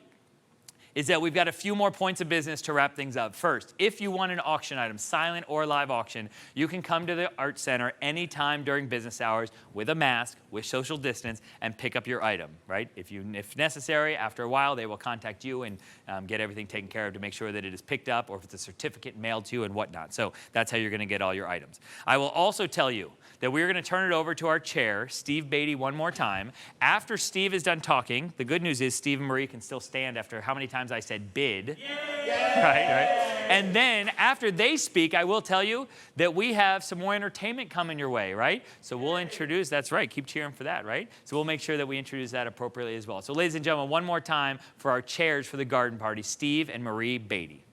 is that we've got a few more points of business to wrap things up. First, if you want an auction item, silent or live auction, you can come to the Art Center anytime during business hours with a mask, with social distance, and pick up your item, right? If necessary, after a while, they will contact you and get everything taken care of to make sure that it is picked up, or if it's a certificate mailed to you and whatnot. So that's how you're going to get all your items. I will also tell you that we're going to turn it over to our chair, Steve Beatty, one more time. After Steve is done talking, the good news is Steve and Marie can still stand after how many times I said bid. Yeah. Right. And then after they speak, I will tell you that we have some more entertainment coming your way, right? So we'll introduce, that's right, keep cheering for that, right? So we'll make sure that we introduce that appropriately as well. So ladies and gentlemen, one more time for our chairs for the garden party, Steve and Marie Beatty.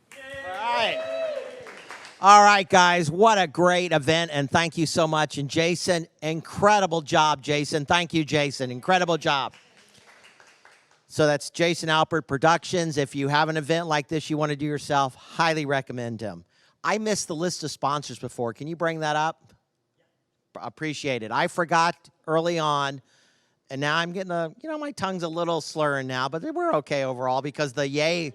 All right, guys, what a great event, and thank you so much. And Jason, incredible job, Jason. Thank you, Jason. Incredible job. So that's Jason Alpert Productions. If you have an event like this you want to do yourself, highly recommend him. I missed the list of sponsors before. Can you bring that up? Appreciate it. I forgot early on, and now I'm getting my tongue's a little slurring now, but we're okay overall because the yay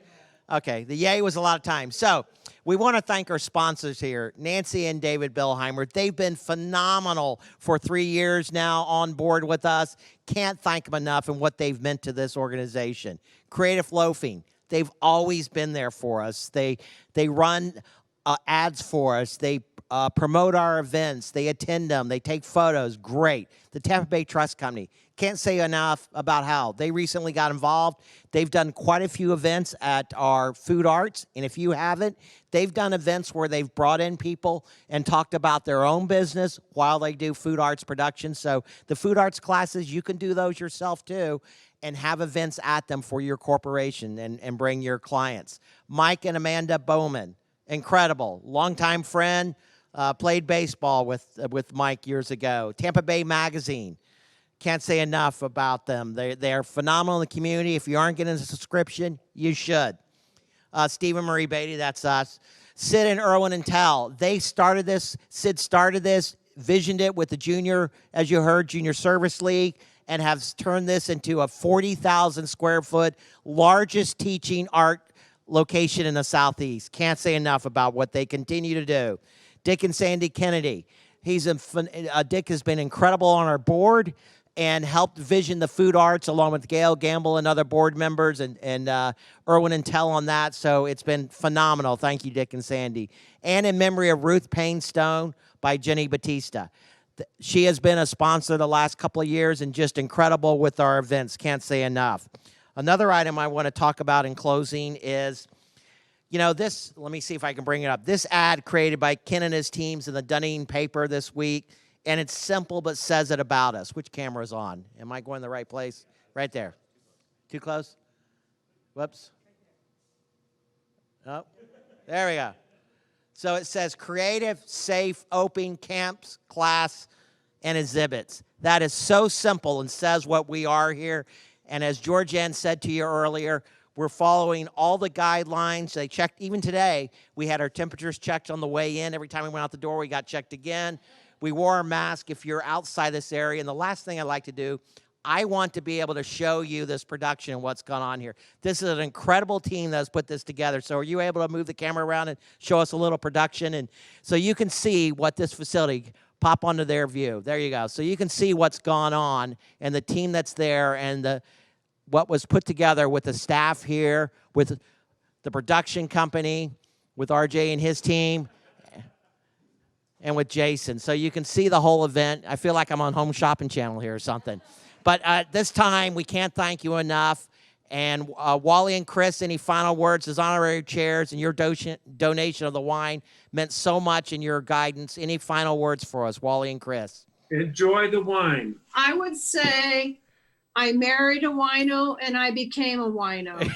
was a lot of time. So we want to thank our sponsors here, Nancy and David Billheimer. They've been phenomenal for 3 years now on board with us. Can't thank them enough and what they've meant to this organization. Creative Loafing, they've always been there for us. They run ads for us. They promote our events. They attend them. They take photos. Great. The Tampa Bay Trust Company. Can't say enough about how they recently got involved. They've done quite a few events at our food arts, and if you haven't, they've done events where they've brought in people and talked about their own business while they do food arts production. So the food arts classes, you can do those yourself too and have events at them for your corporation and bring your clients. Mike and Amanda Bowman, incredible, longtime friend, played baseball with Mike years ago. Tampa Bay Magazine. Can't say enough about them. They're phenomenal in the community. If you aren't getting a subscription, you should. Steve and Marie Beatty, that's us. Sid and Erwin and Tal, they started this. Sid started this, visioned it with the junior, as you heard, Junior Service League, and have turned this into a 40,000 square foot, largest teaching art location in the Southeast. Can't say enough about what they continue to do. Dick and Sandy Kennedy. Dick has been incredible on our board and helped vision the food arts along with Gail Gamble and other board members and Erwin and Tell on that. So it's been phenomenal. Thank you, Dick and Sandy. And in memory of Ruth Payne Stone by Jenny Batista. She has been a sponsor the last couple of years and just incredible with our events. Can't say enough. Another item I want to talk about in closing is, this, let me see if I can bring it up. This ad created by Ken and his teams in the Dunedin paper this week. And it's simple, but says it about us. Which camera is on? Am I going the right place? Right there. Too close? Whoops. Oh, there we go. So it says creative, safe, open camps, class, and exhibits. That is so simple and says what we are here. And as Georgianne said to you earlier, we're following all the guidelines. They checked, even today, we had our temperatures checked on the way in. Every time we went out the door, we got checked again. We wore a mask if you're outside this area. And the last thing I'd like to do, I want to be able to show you this production and what's gone on here. This is an incredible team that has put this together. So are you able to move the camera around and show us a little production? And so you can see what this facility, pop onto their view. There you go. So you can see what's gone on and the team that's there and what was put together with the staff here, with the production company, with RJ and his team, and with Jason. So you can see the whole event. I feel like I'm on Home Shopping Channel here or something. But this time, we can't thank you enough. And Wally and Chris, any final words as honorary chairs and your donation of the wine meant so much in your guidance. Any final words for us, Wally and Chris? Enjoy the wine. I would say I married a wino and I became a wino.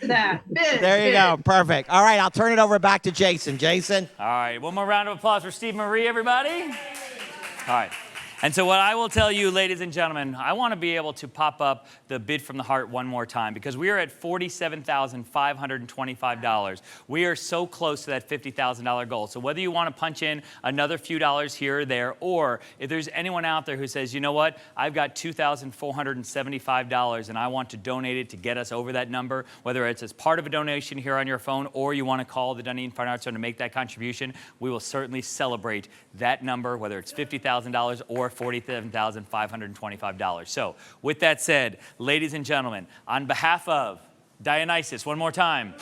That. There you go. Perfect. All right, I'll turn it over back to Jason. Jason? All right, one more round of applause for Steve Marie, everybody. All right. And so what I will tell you, ladies and gentlemen, I want to be able to pop up the bid from the heart one more time because we are at $47,525. We are so close to that $50,000 goal. So whether you want to punch in another few dollars here or there, or if there's anyone out there who says, you know what, I've got $2,475 and I want to donate it to get us over that number, whether it's as part of a donation here on your phone or you want to call the Dunedin Fine Arts Center to make that contribution, we will certainly celebrate that number, whether it's $50,000 or $47,525. So with that said, ladies and gentlemen, on behalf of Dionysus, one more time.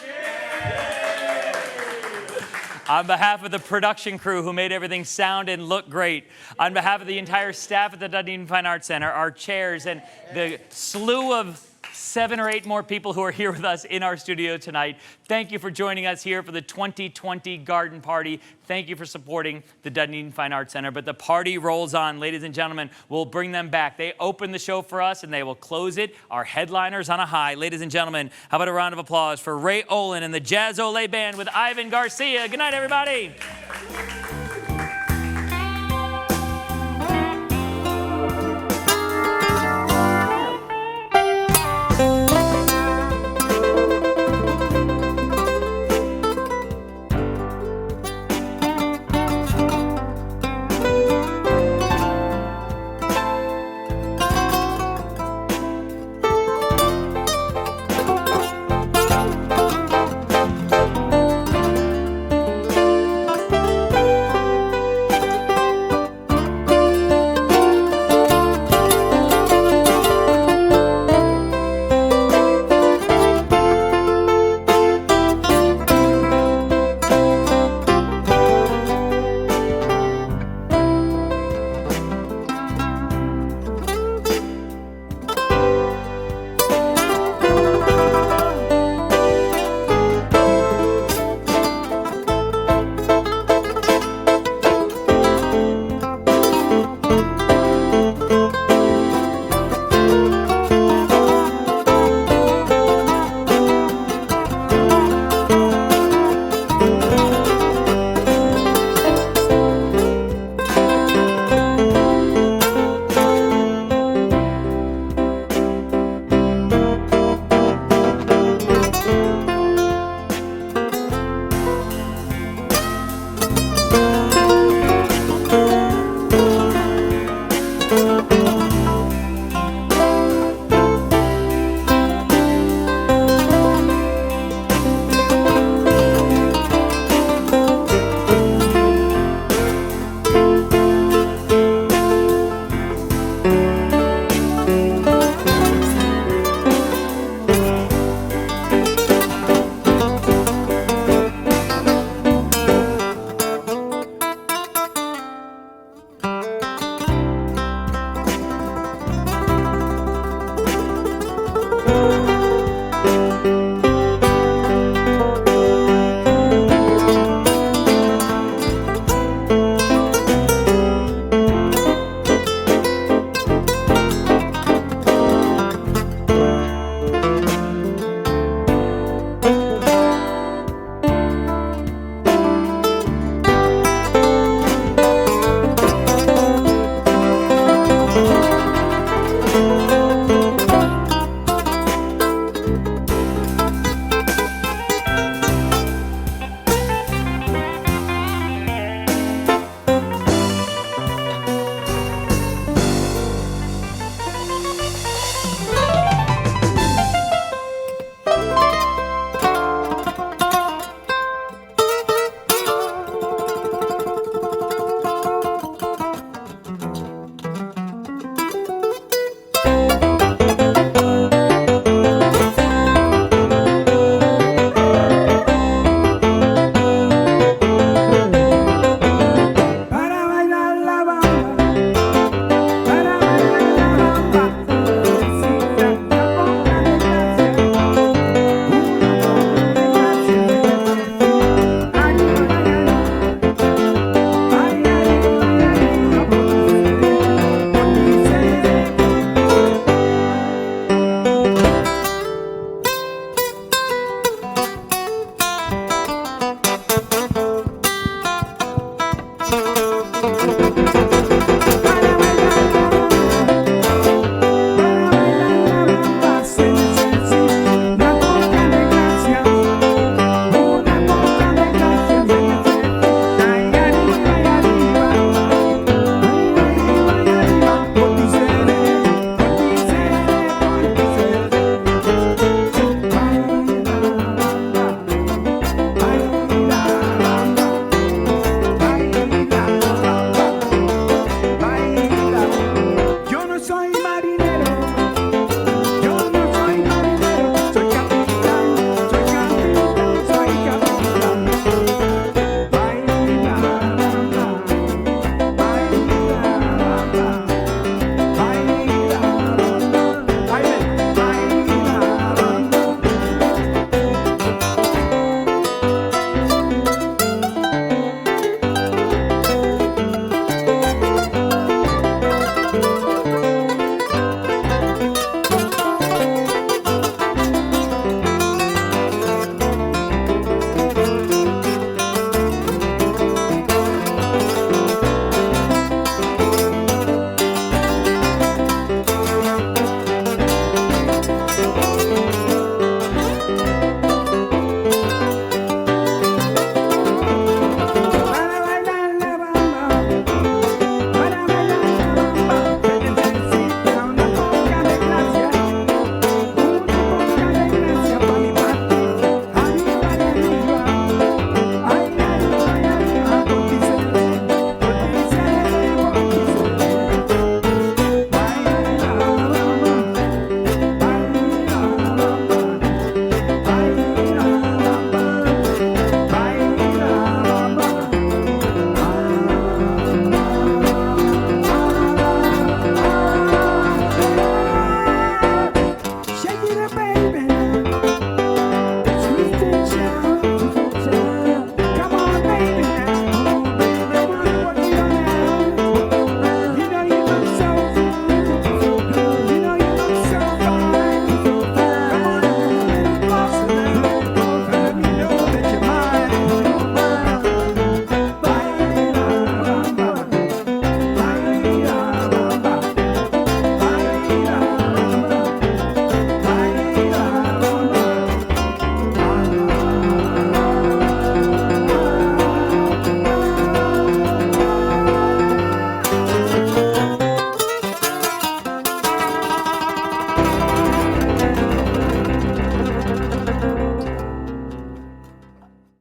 On behalf of the production crew who made everything sound and look great, on behalf of the entire staff at the Dunedin Fine Arts Center, our chairs, and the slew of 7 or 8 more people who are here with us in our studio tonight. Thank you for joining us here for the 2020 Garden Party. Thank you for supporting the Dunedin Fine Arts Center. But the party rolls on. Ladies and gentlemen, we'll bring them back. They open the show for us and they will close it. Our headliners on a high. Ladies and gentlemen, how about a round of applause for Ray Olin and the Jazz Ole Band with Ivan Garcia. Good night, everybody.